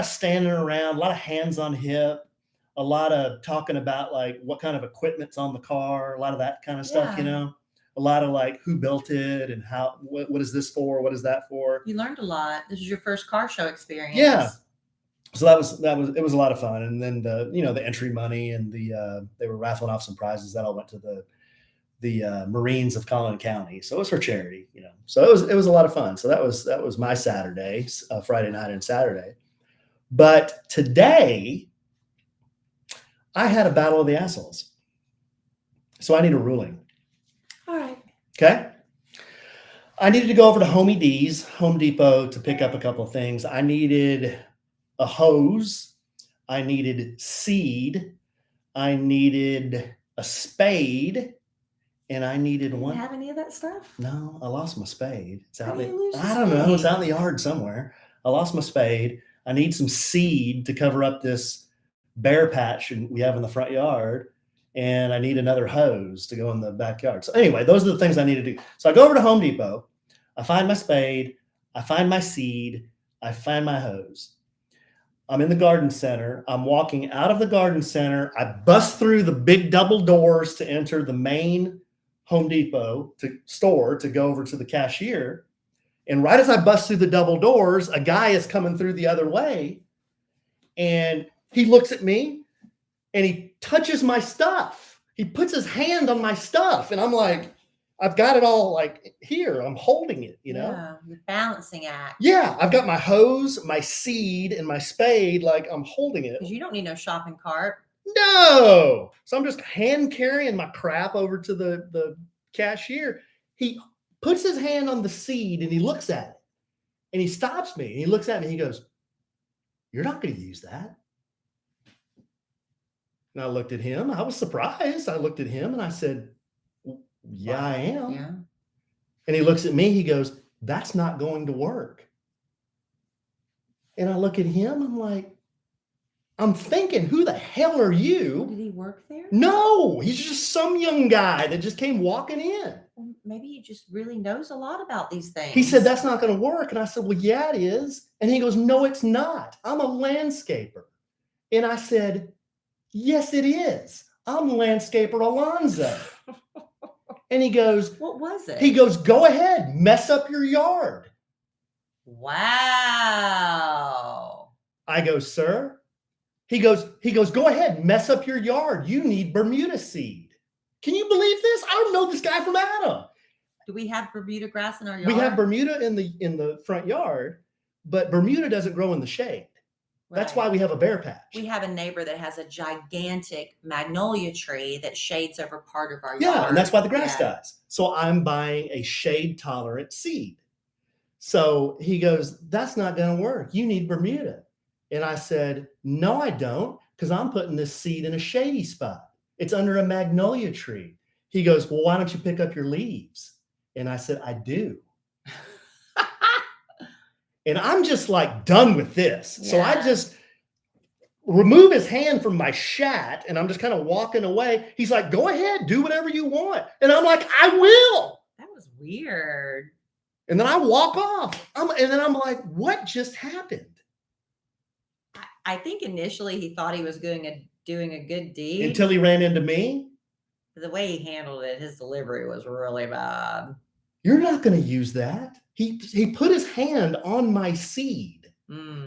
standing around, a lot of hands on hip, a lot of talking about like what kind of equipment's on the car, a lot of that kind of stuff, a lot of like who built it and how, what is this for? What is that for? You learned a lot. This was your first car show experience. Yeah. So it was a lot of fun. And then the entry money and they were raffling off some prizes that all went to the Marines of Collin County. So it was for charity, so it was a lot of fun. So that was my Saturday, Friday night and Saturday. But today I had a battle of the assholes. So I need a ruling. All right. Okay. I needed to go over to Home Depot to pick up a couple of things. I needed a hose. I needed seed. I needed a spade. And I needed one. You have any of that stuff? No, I lost my spade. It's out I don't know. It's out in the yard somewhere. I lost my spade. I need some seed to cover up this bare patch we have in the front yard. And I need another hose to go in the backyard. So anyway, those are the things I need to do. So I go over to Home Depot. I find my spade. I find my seed. I find my hose. I'm in the garden center. I'm walking out of the garden center. I bust through the big double doors to enter the main Home Depot store to go over to the cashier. And right as I bust through the double doors, a guy is coming through the other way. And he looks at me and he touches my stuff. He puts his hand on my stuff. And I'm like, I've got it all like here. I'm holding it, Yeah, you're balancing act. Yeah, I've got my hose, my seed, and my spade. Like I'm holding it. Because you don't need no shopping cart. No. So I'm just hand carrying my crap over to the cashier. He puts his hand on the seed and he looks at it. And he stops me. And he looks at me and he goes, "You're not going to use that." And I looked at him. I was surprised. I looked at him and I said, "Yeah, I am." Yeah. And he looks at me. He goes, "That's not going to work." And I look at him. I'm thinking, who the hell are you? Did he work there? No, he's just some young guy that just came walking in. Well, maybe he just really knows a lot about these things. He said, "That's not going to work." And I said, "Well, yeah, it is." And he goes, "No, it's not. I'm a landscaper." And I said, Yes, it is. I'm landscaper Alonzo. And he goes, What was it? he goes, go ahead, mess up your yard. Wow. I go, sir? He goes, go ahead, mess up your yard. You need Bermuda seed. Can you believe this? I don't know this guy from Adam. Do we have Bermuda grass in our yard? We have Bermuda in the front yard, but Bermuda doesn't grow in the shade. That's why we have a bare patch. We have a neighbor that has a gigantic magnolia tree that shades over part of our yard. Yeah, and that's why the grass dies. So I'm buying a shade-tolerant seed. So he goes, that's not going to work. You need Bermuda. And I said, no, I don't, because I'm putting this seed in a shady spot. It's under a magnolia tree. He goes, well, why don't you pick up your leaves? And I said, I do. And I'm just like done with this. Yeah. So I just remove his hand from my shat and I'm just kind of walking away. He's like, go ahead, do whatever you want. And I'm like, I will. That was weird. And then I walk off. And then I'm like, what just happened? I think initially he thought he was doing a good deed. Until he ran into me. The way he handled it, his delivery was really bad. You're not going to use that. He put his hand on my seed.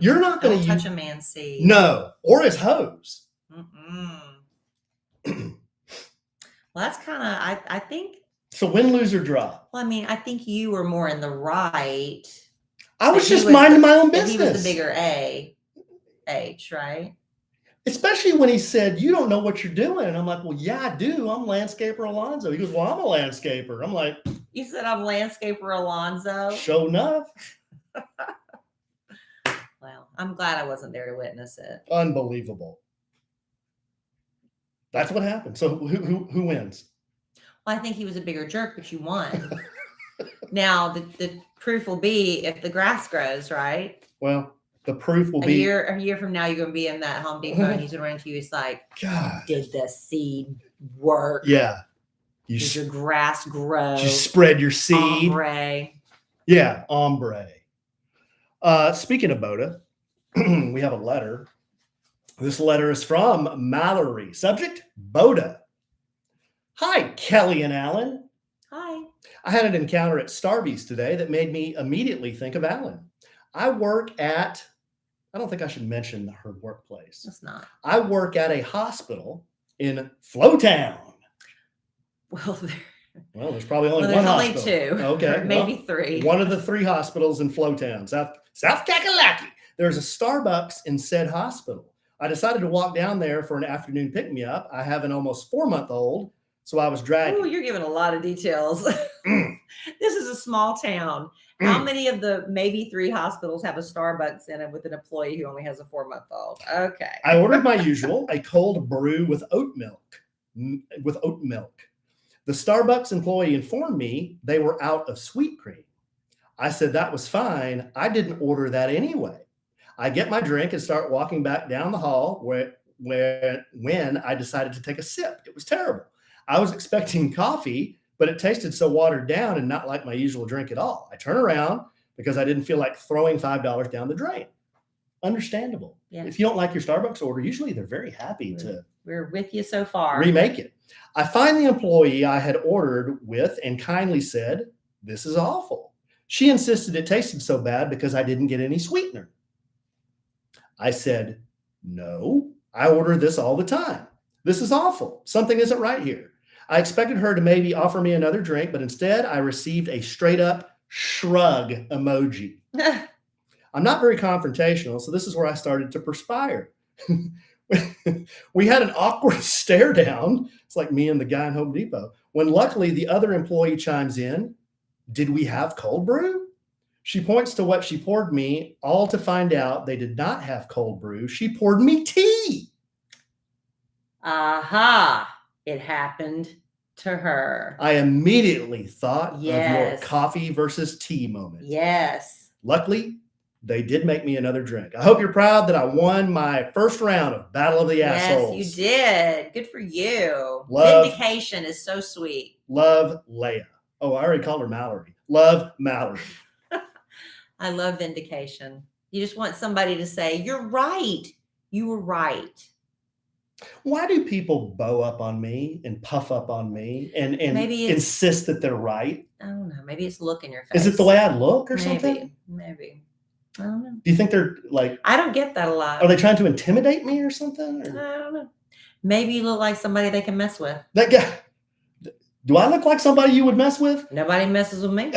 You're not going to touch a man's seed. No, or his hose. Well, that's kind of, I think. So win, lose, or draw. Well, I mean, I think you were more in the right. I was just minding my own business. He was the bigger age, right? Especially when he said, you don't know what you're doing. And I'm like, well, yeah, I do. I'm landscaper Alonzo. He goes, well, I'm a landscaper. I'm like. You said I'm landscaper Alonzo? Sure enough. Well, I'm glad I wasn't there to witness it. Unbelievable. That's what happened. So who wins? Well, I think he was a bigger jerk, but you won. Now, the proof will be if the grass grows, right? Well, the proof will be a year from now, you're going to be in that Home Depot and he's going to run to you. He's like, God, did the seed work? Yeah. Did your grass grow? Did you spread your seed? Ombre. Yeah, ombre. Speaking of Boda, we have a letter. This letter is from Mallory. Subject, Boda. Hi, Kelly and Alan. Hi. I had an encounter at Starbucks today that made me immediately think of Alan. I work at, I don't think I should mention her workplace. It's not. I work at a hospital in Flowtown. Well, there's probably only one hospital. Only two. Okay. Maybe three. One of the three hospitals in Flowtown, South Kakalaki. There's a Starbucks in said hospital. I decided to walk down there for an afternoon pick-me-up. I have an almost 4-month-old, so I was dragging. Oh, you're giving a lot of details. This is a small town. How many of the maybe 3 hospitals have a Starbucks in it with an employee who only has a 4-month-old? Okay. I ordered my usual, a cold brew with oat milk. The Starbucks employee informed me they were out of sweet cream. I said that was fine. I didn't order that anyway. I get my drink and start walking back down the hall when I decided to take a sip. It was terrible. I was expecting coffee, but it tasted so watered down and not like my usual drink at all. I turn around because I didn't feel like throwing $5 down the drain. Understandable. Yeah. If you don't like your Starbucks order, usually they're very happy to. We're with you so far. Remake it. I find the employee I had ordered with and kindly said, this is awful. She insisted it tasted so bad because I didn't get any sweetener. I said, no, I order this all the time. This is awful. Something isn't right here. I expected her to maybe offer me another drink, but instead I received a straight up shrug emoji. I'm not very confrontational, so this is where I started to perspire. We had an awkward stare down. It's like me and the guy in Home Depot. When luckily the other employee chimes in, did we have cold brew? She points to what she poured me, all to find out they did not have cold brew. She poured me tea. Aha. It happened to her. I immediately thought of your coffee versus tea moment. Yes. Luckily, they did make me another drink. I hope you're proud that I won my first round of Battle of the Assholes. Yes, you did. Good for you. Vindication is so sweet. Love, Leia. Oh, I already called her Mallory. Love, Mallory. I love vindication. You just want somebody to say, you're right. You were right. Why do people bow up on me and puff up on me and Maybe it's- insist that they're right? I don't know. Maybe it's the look in your face. Is it the way I look or something? Maybe. I don't know. Do you think they're like, I don't get that a lot. are they trying to intimidate me or something? I Or don't know. Maybe you look like somebody they can mess with. that guy, do I look like somebody you would mess with? Nobody messes with me.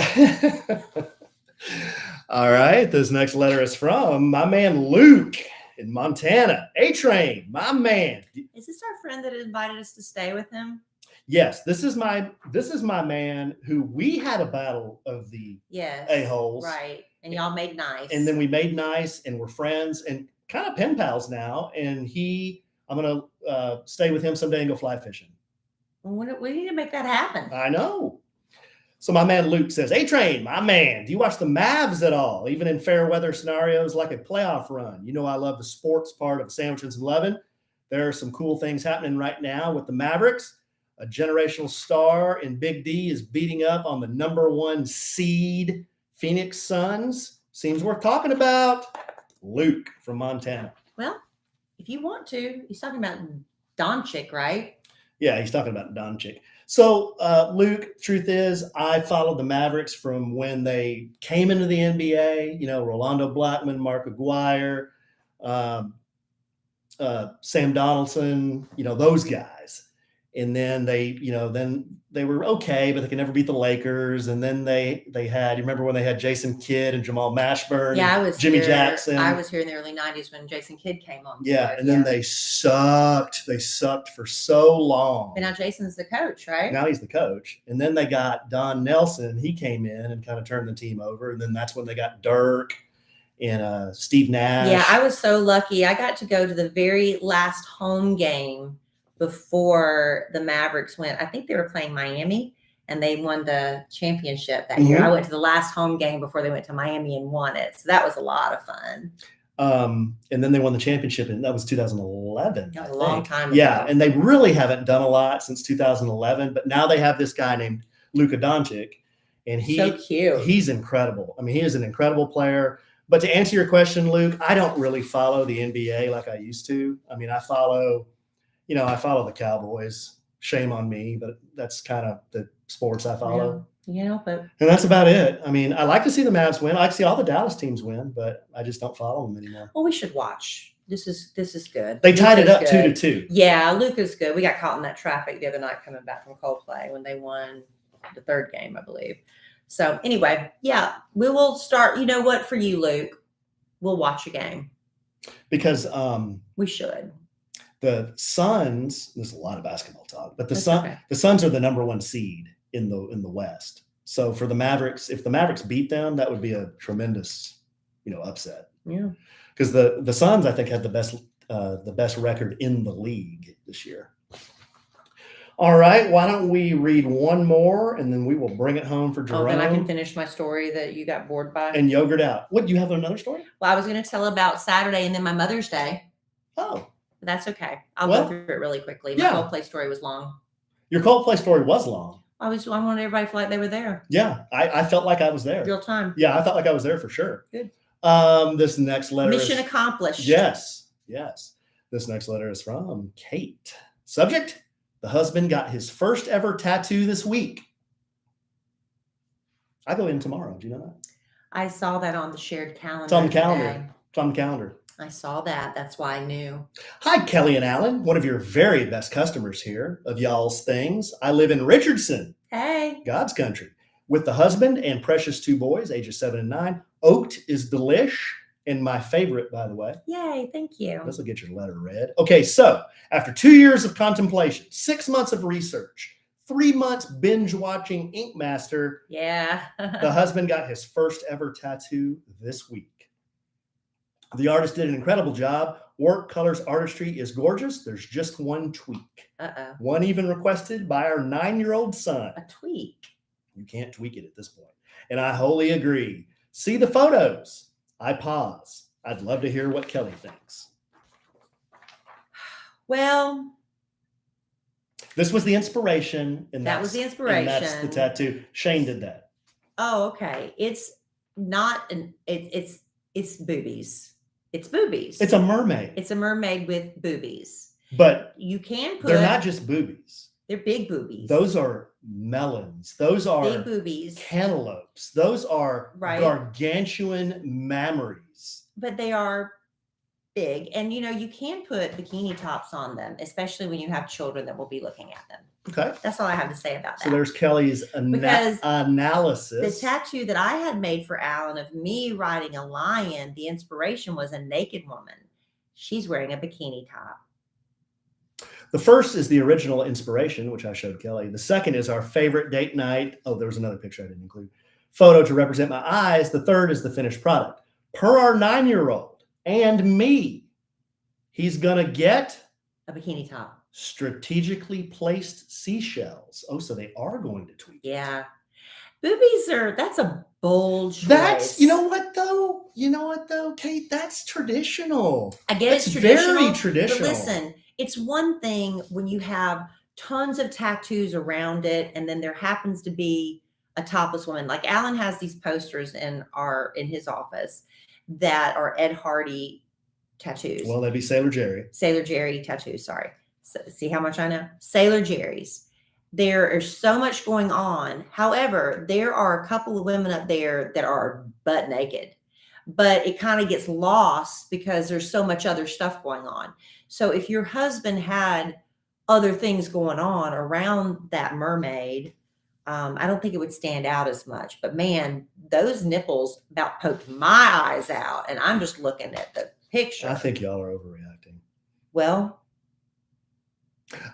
All right. This next letter is from my man Luke in Montana. A-Train, my man. Is this our friend that invited us to stay with him? Yes, this is my man who we had a battle of the Yes. a-holes. Right. And y'all made nice. And then we made nice and we're friends and kind of pen pals now. And I'm going to stay with him someday and go fly fishing. Well, we need to make that happen. I know. So my man Luke says, A-Train, my man, do you watch the Mavs at all? Even in fair weather scenarios like a playoff run? You know I love the sports part of Sandwiches and Lovin. There are some cool things happening right now with the Mavericks. A generational star in Big D is beating up on the #1 seed Phoenix Suns. Seems worth talking about. Luke from Montana. Well, if you want to, he's talking about Doncic, right? Yeah, he's talking about Doncic. So, Luke, truth is, I followed the Mavericks from when they came into the NBA. You know, Rolando Blackman, Mark Aguirre, Sam Donaldson. You know, those guys. And then they were okay, but they could never beat the Lakers. And then they had, you remember when they had Jason Kidd and Jamal Mashburn? Yeah, I was Jimmy here. Jackson. I was here in the early 90s when Jason Kidd came on. Yeah, and then they sucked. They sucked for so long. But now Jason's the coach, right? Now he's the coach. And then they got Don Nelson. He came in and kind of turned the team over. And then that's when they got Dirk and Steve Nash. Yeah, I was so lucky. I got to go to the very last home game before the Mavericks went. I think they were playing Miami and they won the championship that year. I went to the last home game before they went to Miami and won it. So that was a lot of fun. And then they won the championship, and that was 2011. That was a long time ago. Yeah, and they really haven't done a lot since 2011, but now they have this guy named Luka Doncic, and so cute. He's incredible. I mean, he is an incredible player. But to answer your question, Luke, I don't really follow the NBA like I used to. I mean, I follow the Cowboys. Shame on me, but that's kind of the sports I follow. Yeah, but and that's about it. I mean, I like to see the Mavs win. I like to see all the Dallas teams win, but I just don't follow them anymore. Well, we should watch. This is good. They tied it up 2-2. Yeah, Luka's good. We got caught in that traffic the other night coming back from Coldplay when they won the third game, I believe. So anyway, yeah, we will start. You know what? For you, Luke, we'll watch a game because we should. The Suns. There's a lot of basketball talk, but the Suns are the #1 seed in the West. So for the Mavericks, if the Mavericks beat them, that would be a tremendous, upset. Yeah. Because the Suns, I think, had the best record in the league this year. All right, why don't we read one more and then we will bring it home for Jerome. Oh, then I can finish my story that you got bored by. And yogurt out. What, do you have another story? Well, I was going to tell about Saturday and then my Mother's Day. Oh. But that's okay. I'll go through it really quickly. My Coldplay story was long. Your Coldplay story was long. I wanted everybody to feel like they were there. Yeah, I felt like I was there. Real time. Yeah, I felt like I was there for sure. Good. This next letter Mission accomplished. Yes. This next letter is from Kate. Subject: the husband got his first ever tattoo this week. I go in tomorrow. Do you know that? I saw that on the shared calendar. It's on the calendar. It's on the calendar. I saw that. That's why I knew. Hi, Kellie and Alan. One of your very best customers here of y'all's things. I live in Richardson. Hey. God's country. With the husband and precious 2 boys, ages 7 and 9. Oaked is delish. And my favorite, by the way. Yay, thank you. This will get your letter read. Okay, so after 2 years of contemplation, 6 months of research, 3 months binge watching Ink Master. Yeah. The husband got his first ever tattoo this week. The artist did an incredible job. Work, colors, artistry is gorgeous. There's just one tweak. Uh-oh. One even requested by our 9-year-old son. A tweak. You can't tweak it at this point. And I wholly agree. See the photos. I pause. I'd love to hear what Kellie thinks. Well, this was the inspiration. And that was the inspiration. And that's the tattoo. Shane did that. Oh, okay. It's not it's boobies. It's boobies. It's a mermaid. It's a mermaid with boobies. But You can put. they're not just boobies. They're big boobies. Those are melons. Those are big boobies. cantaloupes. Those are Right. gargantuan mammaries. But they are big. And, you can put bikini tops on them, especially when you have children that will be looking at them. Okay. That's all I have to say about that. So there's Kellie's analysis. The tattoo that I had made for Alan of me riding a lion, the inspiration was a naked woman. She's wearing a bikini top. The first is the original inspiration, which I showed Kellie. The second is our favorite date night. Oh, there was another picture I didn't include. Photo to represent my eyes. The third is the finished product. Per our 9-year-old and me, he's going to get a bikini top. Strategically placed seashells. Oh, so they are going to tweak. Yeah. Boobies that's a bold choice. That's, you know what though, Kate, that's traditional. I get it's traditional. Very traditional. But listen, it's one thing when you have tons of tattoos around it, and then there happens to be a topless woman. Like Alan has these posters in his office that are Ed Hardy tattoos. Well, that'd be Sailor Jerry tattoos, sorry. So, see how much I know? Sailor Jerry's. There is so much going on. However, there are a couple of women up there that are butt naked, but it kind of gets lost because there's so much other stuff going on. So if your husband had other things going on around that mermaid, I don't think it would stand out as much. But man, those nipples about poked my eyes out, and I'm just looking at the picture. I think y'all are overreacting. Well,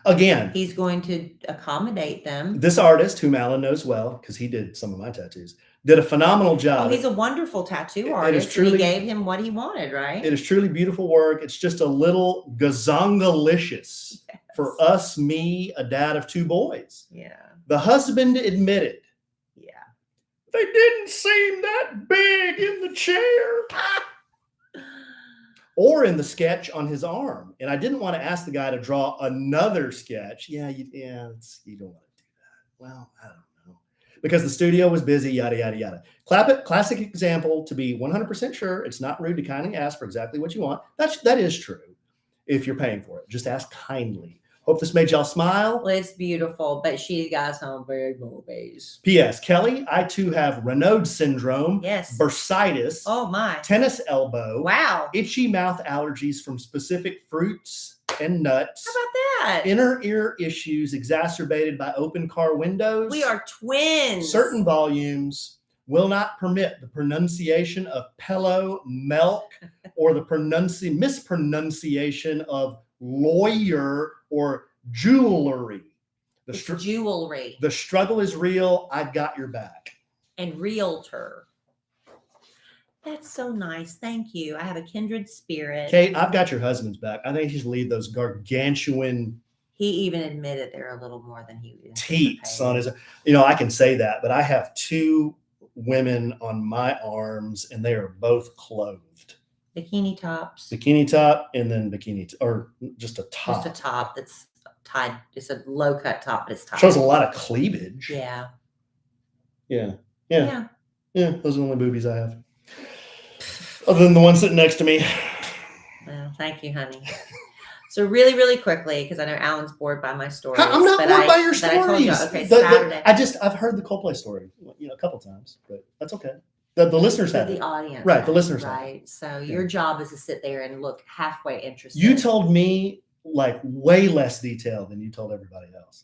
again, he's going to accommodate them. This artist, whom Alan knows well, because he did some of my tattoos, did a phenomenal job. Oh, he's a wonderful tattoo artist. Truly, and he gave him what he wanted, right? It is truly beautiful work. It's just a little gazongalicious for us, me, a dad of 2 boys. Yeah. The husband admitted. Yeah. They didn't seem that big in the chair. Or in the sketch on his arm. And I didn't want to ask the guy to draw another sketch. You don't want to do that. Well, I don't know. Because the studio was busy, yada, yada, yada. Classic example, to be 100% sure, it's not rude to kindly ask for exactly what you want. That is true if you're paying for it. Just ask kindly. Hope this made y'all smile. Well, it's beautiful, but she got some big movies. P.S. Kellie, I too have Raynaud's syndrome. Yes. Bursitis. Oh, my. Tennis elbow. Wow. Itchy mouth allergies from specific fruits and nuts. How about that? Inner ear issues exacerbated by open car windows. We are twins. Certain volumes will not permit the pronunciation of pillow, milk, or the mispronunciation of lawyer or jewelry. Jewelry. The struggle is real. I got your back. And realtor. That's so nice. Thank you. I have a kindred spirit. Kate, I've got your husband's back. I think you should leave those gargantuan. He even admitted they're a little more than he teats on his. I can say that, but I have 2 women on my arms, and they are both clothed. Bikini tops. Bikini top, and then or just a top. Just a top that's tied. It's a low cut top, but it's tied. Shows a lot of cleavage. Yeah. Yeah. Those are the only boobies I have, other than the one sitting next to me. Well, thank you, honey. So really, really quickly, because I know Alan's bored by my stories. I'm not bored by your stories. I told you, okay, Saturday. I've heard the Coldplay story, a couple times, but that's okay. The listeners have the audience, right? The listeners, right? So your job is to sit there and look halfway interested. You told me like way less detail than you told everybody else,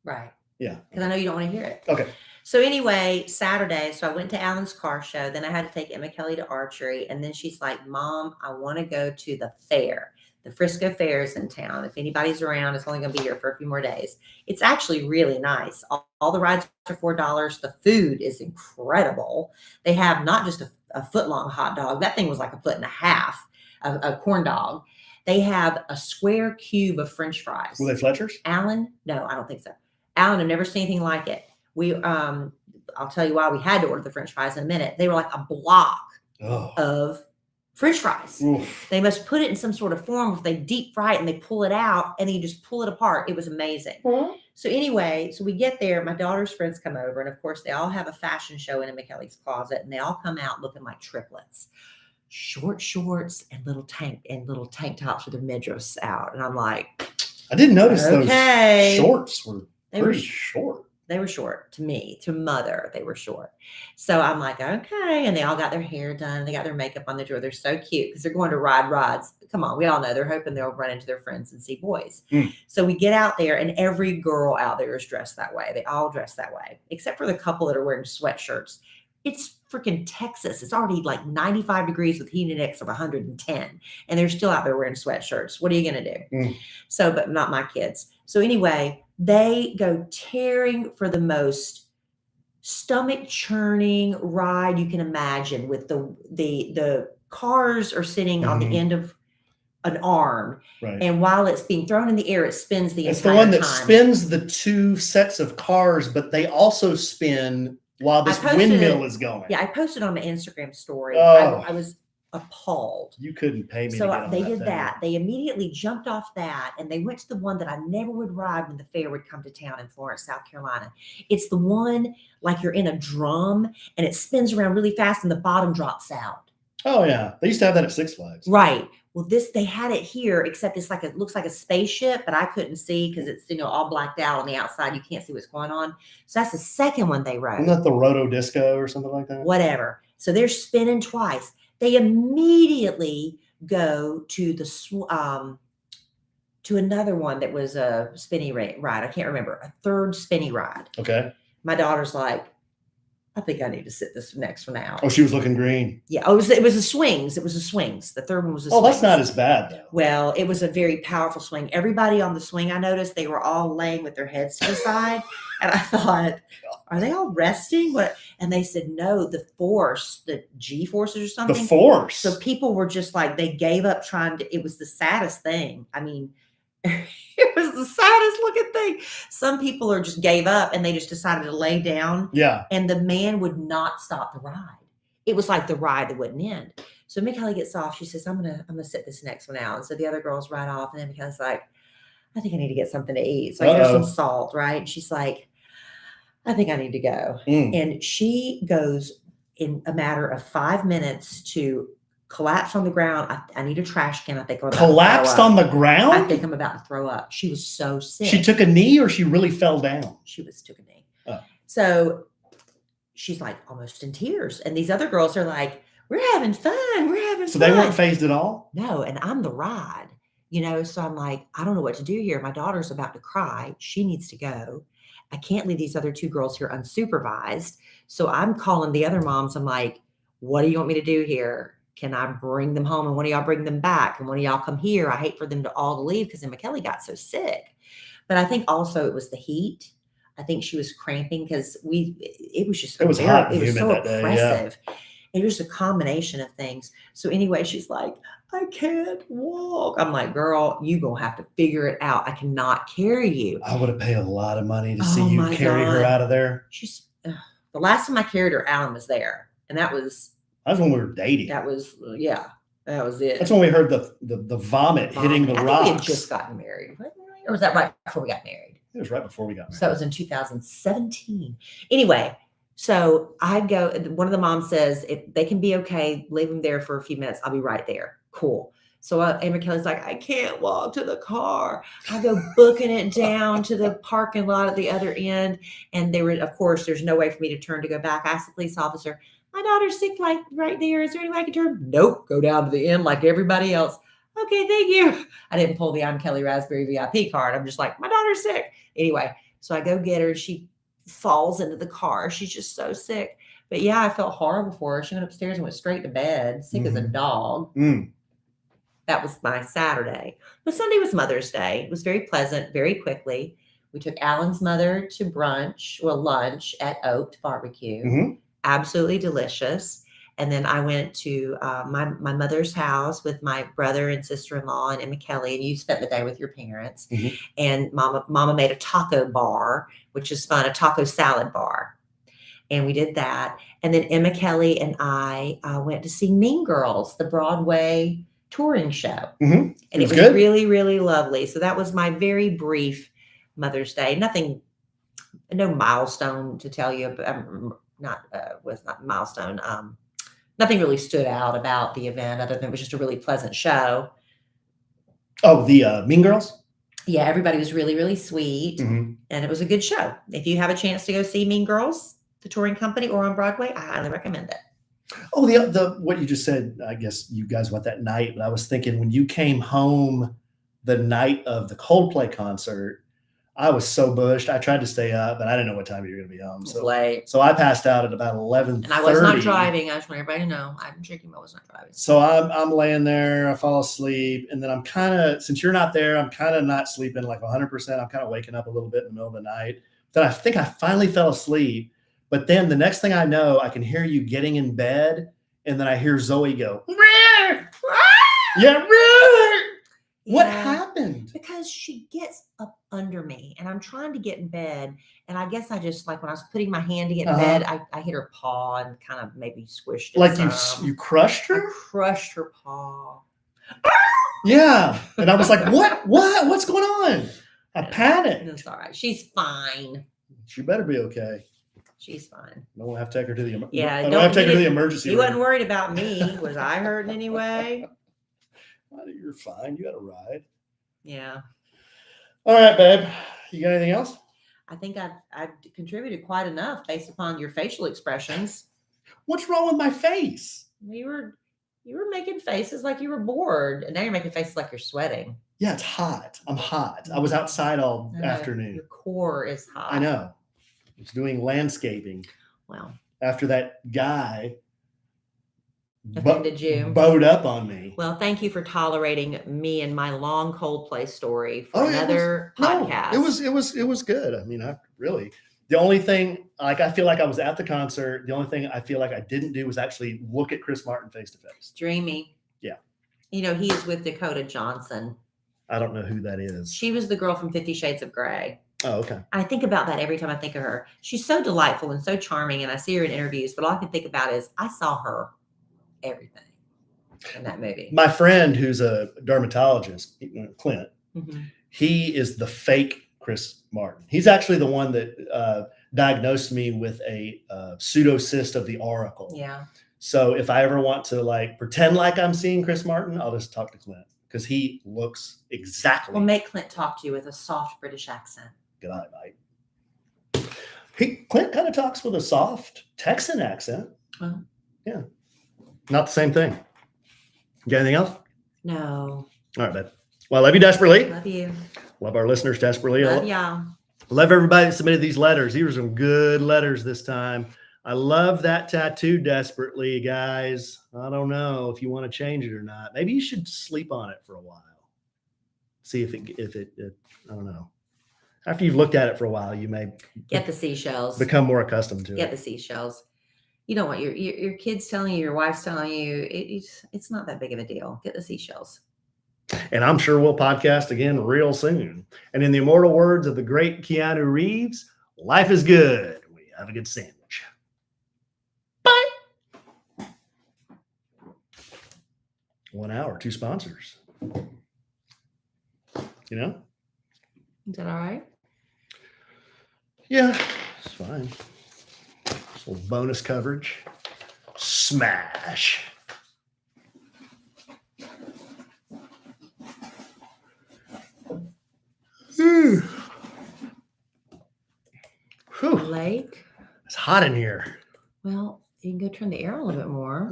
right? Yeah, because I know you don't want to hear it. Okay. So anyway, Saturday, so I went to Alan's car show. Then I had to take Emma Kellie to archery, and then she's like, "Mom, I want to go to the fair. The Frisco Fair is in town. If anybody's around, it's only going to be here for a few more days. It's actually really nice. All the rides are $4. The food is incredible. They have not just a foot-long hot dog. That thing was like a foot and a half, a corn dog. They have a square cube of French fries. Were they Fletcher's? Alan? No, I don't think so. Alan, I've never seen anything like it. I'll tell you why we had to order the French fries in a minute. They were like a block of French fries. Oof. They must put it in some sort of form where they deep fry it and they pull it out and then you just pull it apart. It was amazing. Mm-hmm. So anyway, so we get there. My daughter's friends come over, and of course they all have a fashion show in Emma Kellie's closet, and they all come out looking like triplets. short shorts and little tank tops with their midriffs out. And I'm like, I didn't notice okay. those shorts were They pretty were short. They were short to me, to mother. They were short. So I'm like, okay. And they all got their hair done. They got their makeup on the door. They're so cute because they're going to ride rides. Come on. We all know they're hoping they'll run into their friends and see boys. So we get out there and every girl out there is dressed that way. They all dress that way, except for the couple that are wearing sweatshirts. It's freaking Texas. It's already like 95 degrees with heat index of 110. And they're still out there wearing sweatshirts. What are you going to do? So, but not my kids. So anyway, they go tearing for the most stomach churning ride you can imagine with the cars are sitting on the end of an arm. Right. And while it's being thrown in the air, it spins the it's entire the one that time. spins the two sets of cars, but they also spin while this windmill is going. Yeah, I posted on my Instagram story. Oh. I was appalled. You couldn't pay me So to get on they that did thing. that. They immediately jumped off that and they went to the one that I never would ride when the fair would come to town in Florence, South Carolina. It's the one like you're in a drum and it spins around really fast and the bottom drops out. Oh yeah, they used to have that at Six Flags. Right. Well, they had it here, except it looks like a spaceship, but I couldn't see because it's all blacked out on the outside. You can't see what's going on. So that's the second one they rode. Isn't that the Roto Disco or something like that? Whatever. So they're spinning twice. They immediately go to to another one that was a spinny ride. I can't remember. A third spinny ride. Okay. My daughter's like, I think I need to sit this next one out. Oh, she was looking green. Yeah. Oh, it was a swings. It was a swings. The third one was a swings. Oh, that's not as bad though. Well, it was a very powerful swing. Everybody on the swing, I noticed they were all laying with their heads to the side. And I thought, are they all resting? What? And they said, no, the force, the G forces or something. The force. So people were just like, they gave up it was the saddest thing. I mean, it was the saddest looking thing. Some people just gave up and they just decided to lay down. Yeah. And the man would not stop the ride. It was like the ride that wouldn't end. So Kellie gets off. She says, I'm gonna sit this next one out. And so the other girls ride off. And then Kellie's like, I think I need to get something to eat. So I get her some salt, right? And she's like, I think I need to go. And she goes in a matter of 5 minutes to collapse on the ground. I need a trash can. I think I'm about collapsed on the ground? I think I'm about to throw up. She was so sick. She took a knee or she really fell down? She took a knee. Oh. So she's like almost in tears. And these other girls are like, we're having fun. We're having fun. So they weren't phased at all? No. And I'm the ride, so I'm like, I don't know what to do here. My daughter's about to cry. She needs to go. I can't leave these other two girls here unsupervised. So I'm calling the other moms. I'm like, what do you want me to do here? Can I bring them home and one of y'all bring them back? And one of y'all come here. I hate for them to all leave because then Kellie got so sick. But I think also it was the heat. I think she was cramping because it was hot and it was humid so that day, oppressive. It was a combination of things. So anyway, she's like, I can't walk. I'm like, girl, you gonna have to figure it out. I cannot carry you. I would have paid a lot of money to see you carry her out of there. The last time I carried her, Alan was there. And that was when we were dating. That was it. That's when we heard the vomit hitting the rocks. We had just gotten married. Or was that right before we got married? It was right before we got married. So that was in 2017. Anyway, so I go, one of the moms says, if they can be okay, leave them there for a few minutes. I'll be right there. Cool. So Kelly's like, I can't walk to the car. I go booking it down to the parking lot at the other end. And of course, there's no way for me to turn to go back. I asked the police officer, my daughter's sick right there. Is there any way I can turn? Nope. Go down to the end like everybody else. Okay, thank you. I didn't pull the I'm Kellie Rasberry VIP card. I'm just like, my daughter's sick. Anyway, so I go get her. She falls into the car. She's just so sick. But yeah, I felt horrible for her. She went upstairs and went straight to bed, sick as a dog. That was my Saturday. But Sunday was Mother's Day. It was very pleasant, very quickly. We took Alan's mother to lunch at Oak Barbecue. Absolutely delicious. And then I went to my mother's house with my brother and sister-in-law and Kellie, and you spent the day with your parents. And Mama made a taco bar, which is fun, a taco salad bar. And we did that. And then Kellie and I went to see Mean Girls, the Broadway touring show. And it was really, really lovely. So that was my very brief Mother's Day. No milestone to tell you, but not milestone. Nothing really stood out about the event other than it was just a really pleasant show. Oh, the Mean Girls? Yeah, everybody was really, really sweet, Mhm. and it was a good show. If you have a chance to go see Mean Girls, the touring company, or on Broadway, I highly recommend it. Oh, the what you just said, I guess you guys went that night, but I was thinking when you came home the night of the Coldplay concert, I was so bushed. I tried to stay up, but I didn't know what time you were going to be home. It was late. So I passed out at about 11:30. And I was not driving. I just want everybody to know. I'm drinking, but I was not driving. So I'm laying there, I fall asleep, and then I'm kind of, since you're not there, I'm kind of not sleeping like 100%. I'm kind of waking up a little bit in the middle of the night. Then I think I finally fell asleep. But then the next thing I know, I can hear you getting in bed, and then I hear Zoe go, yeah, what happened? Because she gets up under me and I'm trying to get in bed. And I guess I just, like, when I was putting my hand to get in bed, I hit her paw and kind of maybe squished it. Like you crushed her? I crushed her paw. Yeah. And I was like, what's going on? I panicked. It's all right. She's fine. She better be okay. She's fine. Don't have to take her to the I don't have to take her to the emergency room. He wasn't worried about me. Was I hurt in any way? You're fine. You got a ride. Yeah. All right, babe. You got anything else? I think I've contributed quite enough based upon your facial expressions. What's wrong with my face? You were making faces like you were bored, and now you're making faces like you're sweating. Yeah, it's hot. I'm hot. I was outside all afternoon. Your core is hot. I know. I was doing landscaping. Well, after that guy offended you, bowed up on me. Well, thank you for tolerating me and my long Coldplay story for another podcast. No, it was good. I mean, the only thing, like, I feel like I was at the concert. The only thing I feel like I didn't do was actually look at Chris Martin face to face. Dreamy. Yeah. He is with Dakota Johnson. I don't know who that is. She was the girl from 50 Shades of Grey. Oh, okay. I think about that every time I think of her. She's so delightful and so charming, and I see her in interviews, but all I can think about is I saw her everything in that movie. My friend, who's a dermatologist, Clint, mm-hmm. He is the fake Chris Martin. He's actually the one that diagnosed me with a pseudocyst of the auricle. Yeah. So if I ever want to, like, pretend like I'm seeing Chris Martin, I'll just talk to Clint because he looks exactly. Well, make Clint talk to you with a soft British accent. Good night, mate. Clint kind of talks with a soft Texan accent. Oh. Yeah. Not the same thing. You got anything else? No. All right, babe. Well, I love you desperately. Love you. Love our listeners desperately. Love y'all. Love everybody that submitted these letters. These were some good letters this time. I love that tattoo desperately, guys. I don't know if you want to change it or not. Maybe you should sleep on it for a while. See if it I don't know. After you've looked at it for a while, you may get the seashells. Become more accustomed to it. Get the seashells. You don't want your kids telling you, your wife's telling you, it's not that big of a deal. Get the seashells. And I'm sure we'll podcast again real soon. And in the immortal words of the great Keanu Reeves, life is good. We have a good sandwich. Bye. 1 hour, 2 sponsors. You know? Is that all right? Yeah, it's fine. Just a little bonus coverage. Smash. Whew. Lake. It's hot in here. Well, you can go turn the air on a little bit more.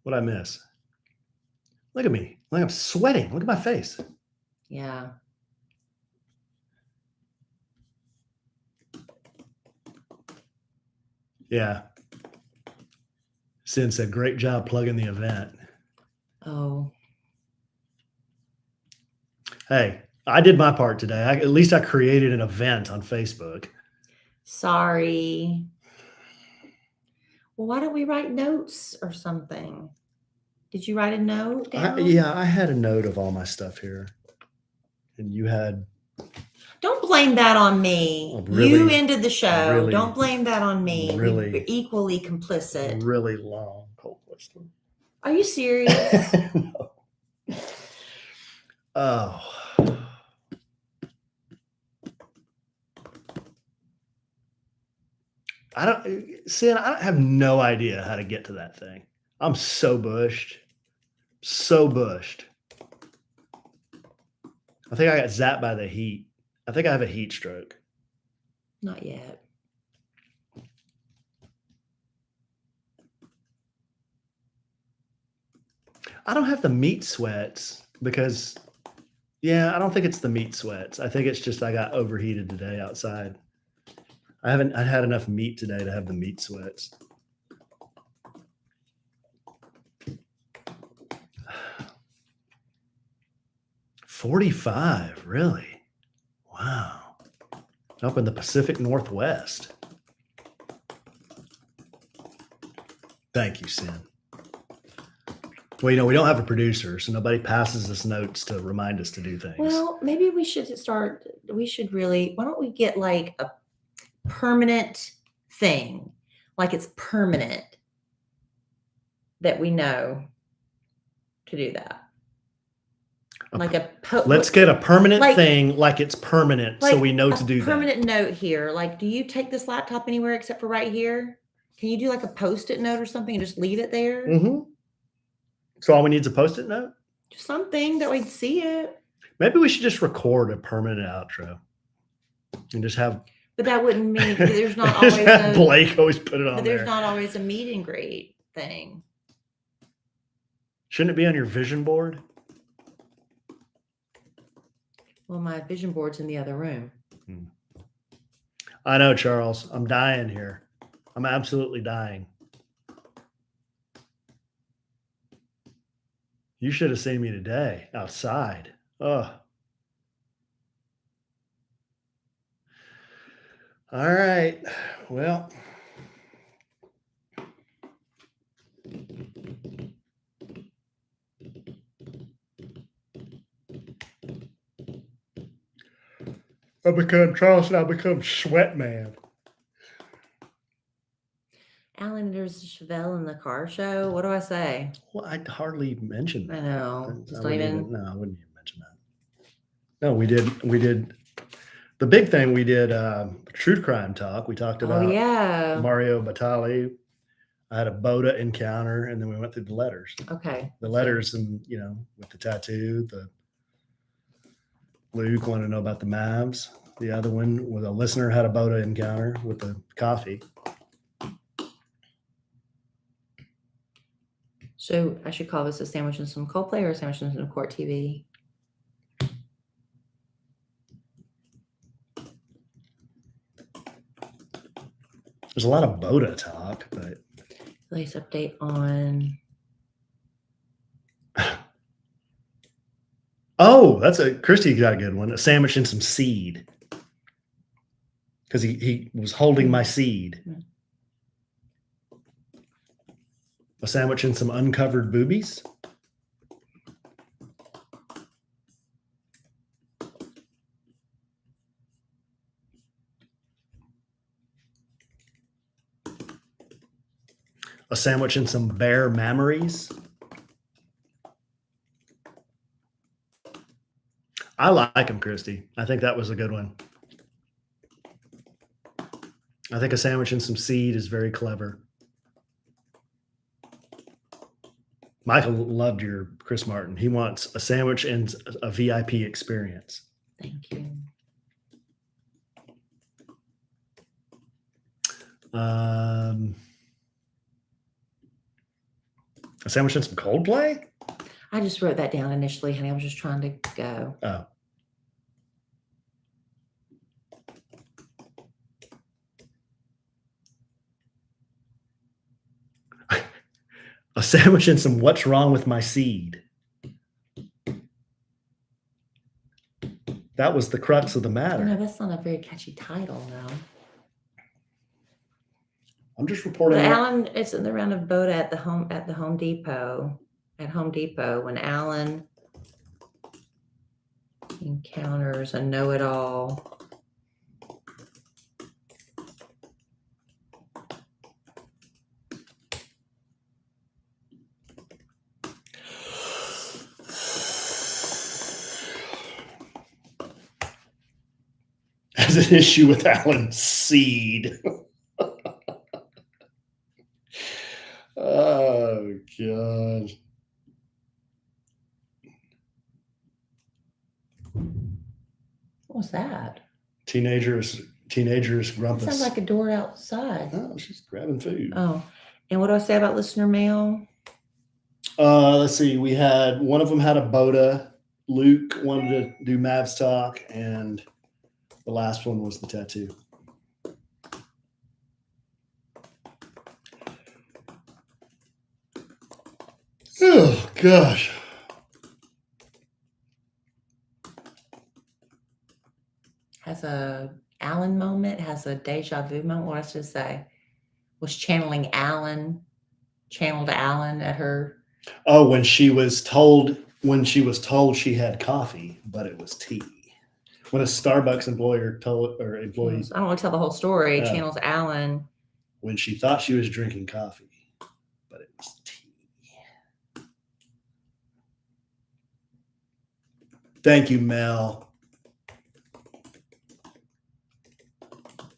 What'd I miss? Look at me. Like I'm sweating. Look at my face. Yeah. Yeah. Sin said, great job plugging the event. Oh. Hey, I did my part today. At least I created an event on Facebook. Sorry. Well, why don't we write notes or something? Did you write a note down? I had a note of all my stuff here. And you had... Don't blame that on me. Oh, really, you ended the show. really, don't blame that on me. Really, you're equally complicit. Really long Coldplay story. Are you serious? No. Oh. I have no idea how to get to that thing. I'm so bushed. So bushed. I think I got zapped by the heat. I think I have a heat stroke. Not yet. I don't have the meat sweats because, I don't think it's the meat sweats. I think it's just I got overheated today outside. I had enough meat today to have the meat sweats. $45, really? Wow. Up in the Pacific Northwest. Thank you, Sin. Well, we don't have a producer, so nobody passes us notes to remind us to do things. Well, maybe we should why don't we get like a permanent thing? Like it's permanent that we know to do that. Let's get a permanent thing like it's permanent so we know to do that. Permanent note here. Like, do you take this laptop anywhere except for right here? Can you do like a Post-it note or something and just leave it there? Mm-hmm. So all we need is a Post-it note? Just something that we'd see it. Maybe we should just record a permanent outro and just have. But that wouldn't mean there's not always Blake always put it on but there. There's not always a meet and greet thing. Shouldn't it be on your vision board? Well, my vision board's in the other room. I know, Charles. I'm dying here. I'm absolutely dying. You should have seen me today outside. Oh. All right. Well. Charles and I become sweat man. Alan, there's Chevelle in the car show. What do I say? Well, I hardly mentioned that. I know. I wouldn't even mention that. No, we did. The big thing we did, true crime talk. We talked about Mario Batali. I had a Boda encounter, and then we went through the letters. Okay. The letters, and with the tattoo. Luke wanted to know about the Mavs. The other one was a listener had a Boda encounter with the coffee. So I should call this a sandwich and some Coldplay or a sandwich and some Court TV? There's a lot of Boda talk, but latest update on. Oh, Christy got a good one. A sandwich and some seed. Because he was holding my seed. A sandwich and some uncovered boobies. A sandwich and some bare mammaries. I like them, Christy. I think that was a good one. I think a sandwich and some seed is very clever. Michael loved your Chris Martin. He wants a sandwich and a VIP experience. Thank you. A sandwich and some Coldplay? I just wrote that down initially, honey. I was just trying to go. Oh. A sandwich and some what's wrong with my seed. That was the crux of the matter. No, that's not a very catchy title, though. I'm just reporting. But Alan, it's in the round of Boda at the Home Depot. At Home Depot, when Alan encounters a know-it-all. Has an issue with Alan's seed. was that? Teenagerous That grumpus. sounds like a door outside. Oh, she's grabbing food. Oh, and what do I say about listener mail? Let's see. We had one of them had a Boda. Luke wanted to do Mavs talk, and the last one was the tattoo. Oh gosh. Has a Alan moment, has a deja vu moment. What does it say? Was channeled Alan at her. Oh, when she was told she had coffee, but it was tea. When a Starbucks employee I don't want to tell the whole story. Yeah. Channels Alan. When she thought she was drinking coffee, but it was tea. Thank you, Mel.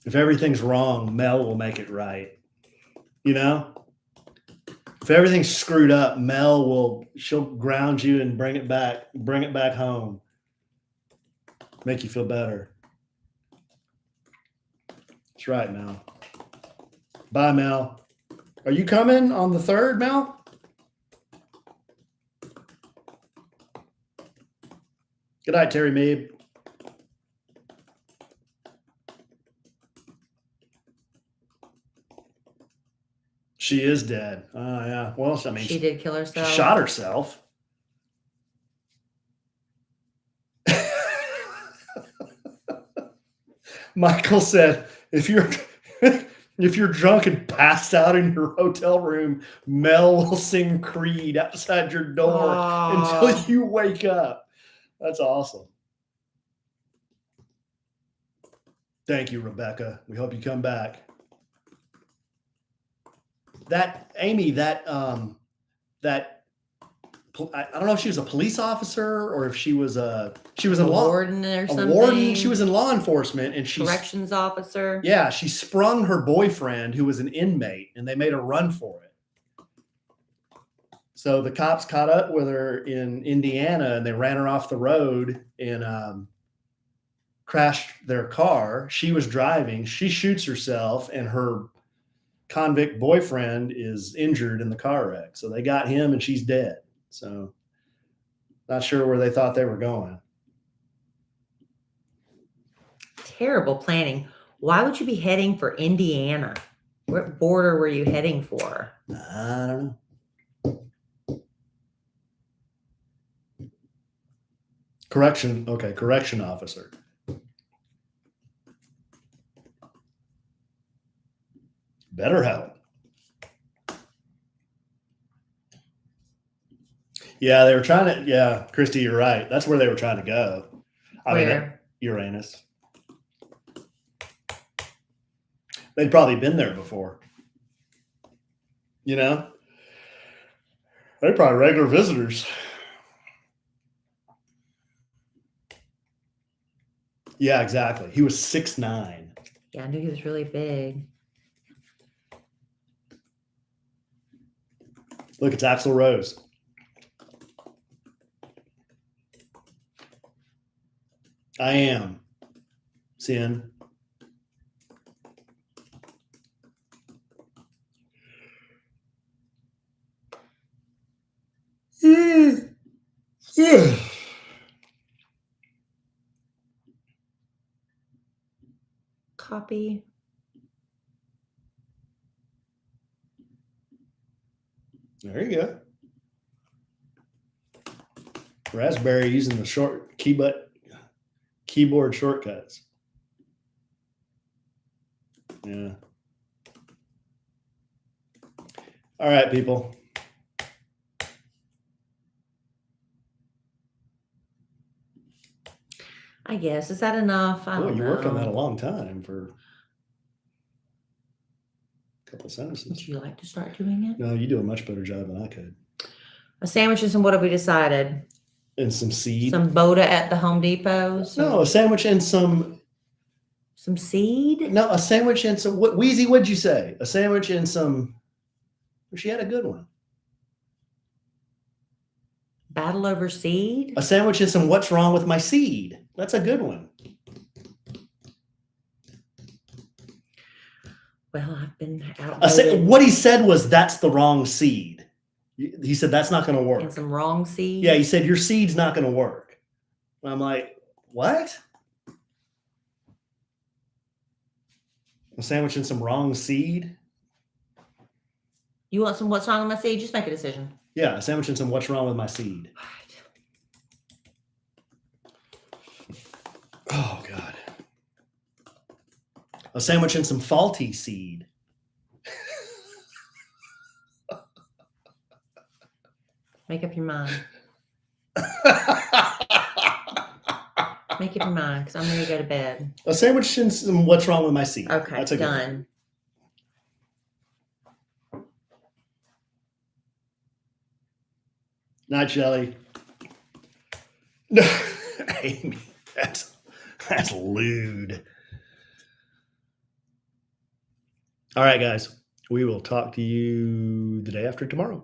If everything's wrong, Mel will make it right. You know? If everything's screwed up, she'll ground you and bring it back home. Make you feel better. That's right, Mel. Bye, Mel. Are you coming on the 3rd, Mel? Good night, Terry Mead. She is dead. Oh, yeah. Well, I mean, She did kill herself. She shot herself. Michael said, if you're drunk and passed out in your hotel room, Mel will sing Creed outside your door until you wake up. That's awesome. Thank you, Rebecca. We hope you come back. Amy, I don't know if she was a police officer or if she was a warden or something. Warden. She was in law enforcement, and corrections officer. Yeah, she sprung her boyfriend who was an inmate, and they made a run for it. So the cops caught up with her in Indiana, and they ran her off the road and crashed their car. She was driving. She shoots herself, and her convict boyfriend is injured in the car wreck. So they got him, and she's dead. So not sure where they thought they were going. Terrible planning. Why would you be heading for Indiana? What border were you heading for? I don't know. Correction officer. Better help. Yeah, they were trying to. Yeah, Christy, you're right. That's where they were trying to go. I mean, Uranus. They'd probably been there before. You know, they're probably regular visitors. Yeah, exactly. He was 6'9". Yeah, I knew he was really big. Look, it's Axl Rose. I am. Sin. Copy. There you go. Rasberry using the short keyboard shortcuts. Yeah. All right, people. I guess. Is that enough? I don't know. You worked on that a long time for a couple of sentences. Would you like to start doing it? No, you do a much better job than I could. A sandwich and some, what have we decided? And some seed. Some Boda at the Home Depot? No, a sandwich and some... Some seed? No, a sandwich and some... Wheezy, what'd you say? A sandwich and some... She had a good one. Battle over seed? A sandwich and some what's wrong with my seed. That's a good one. Well, I've been outvoted What he said was, that's the wrong seed. He said, that's not going to work. in some wrong seed. Yeah, he said, your seed's not going to work. And I'm like, what? A sandwich and some wrong seed? You want some what's wrong with my seed? Just make a decision. Yeah, a sandwich and some what's wrong with my seed. Oh, God. A sandwich and some faulty seed. Make up your mind. Make up your mind, because I'm ready to go to bed. A sandwich and some what's wrong with my seed. Okay, That's a good one. done. Not jelly. No, Amy, that's lewd. All right, guys. We will talk to you the day after tomorrow.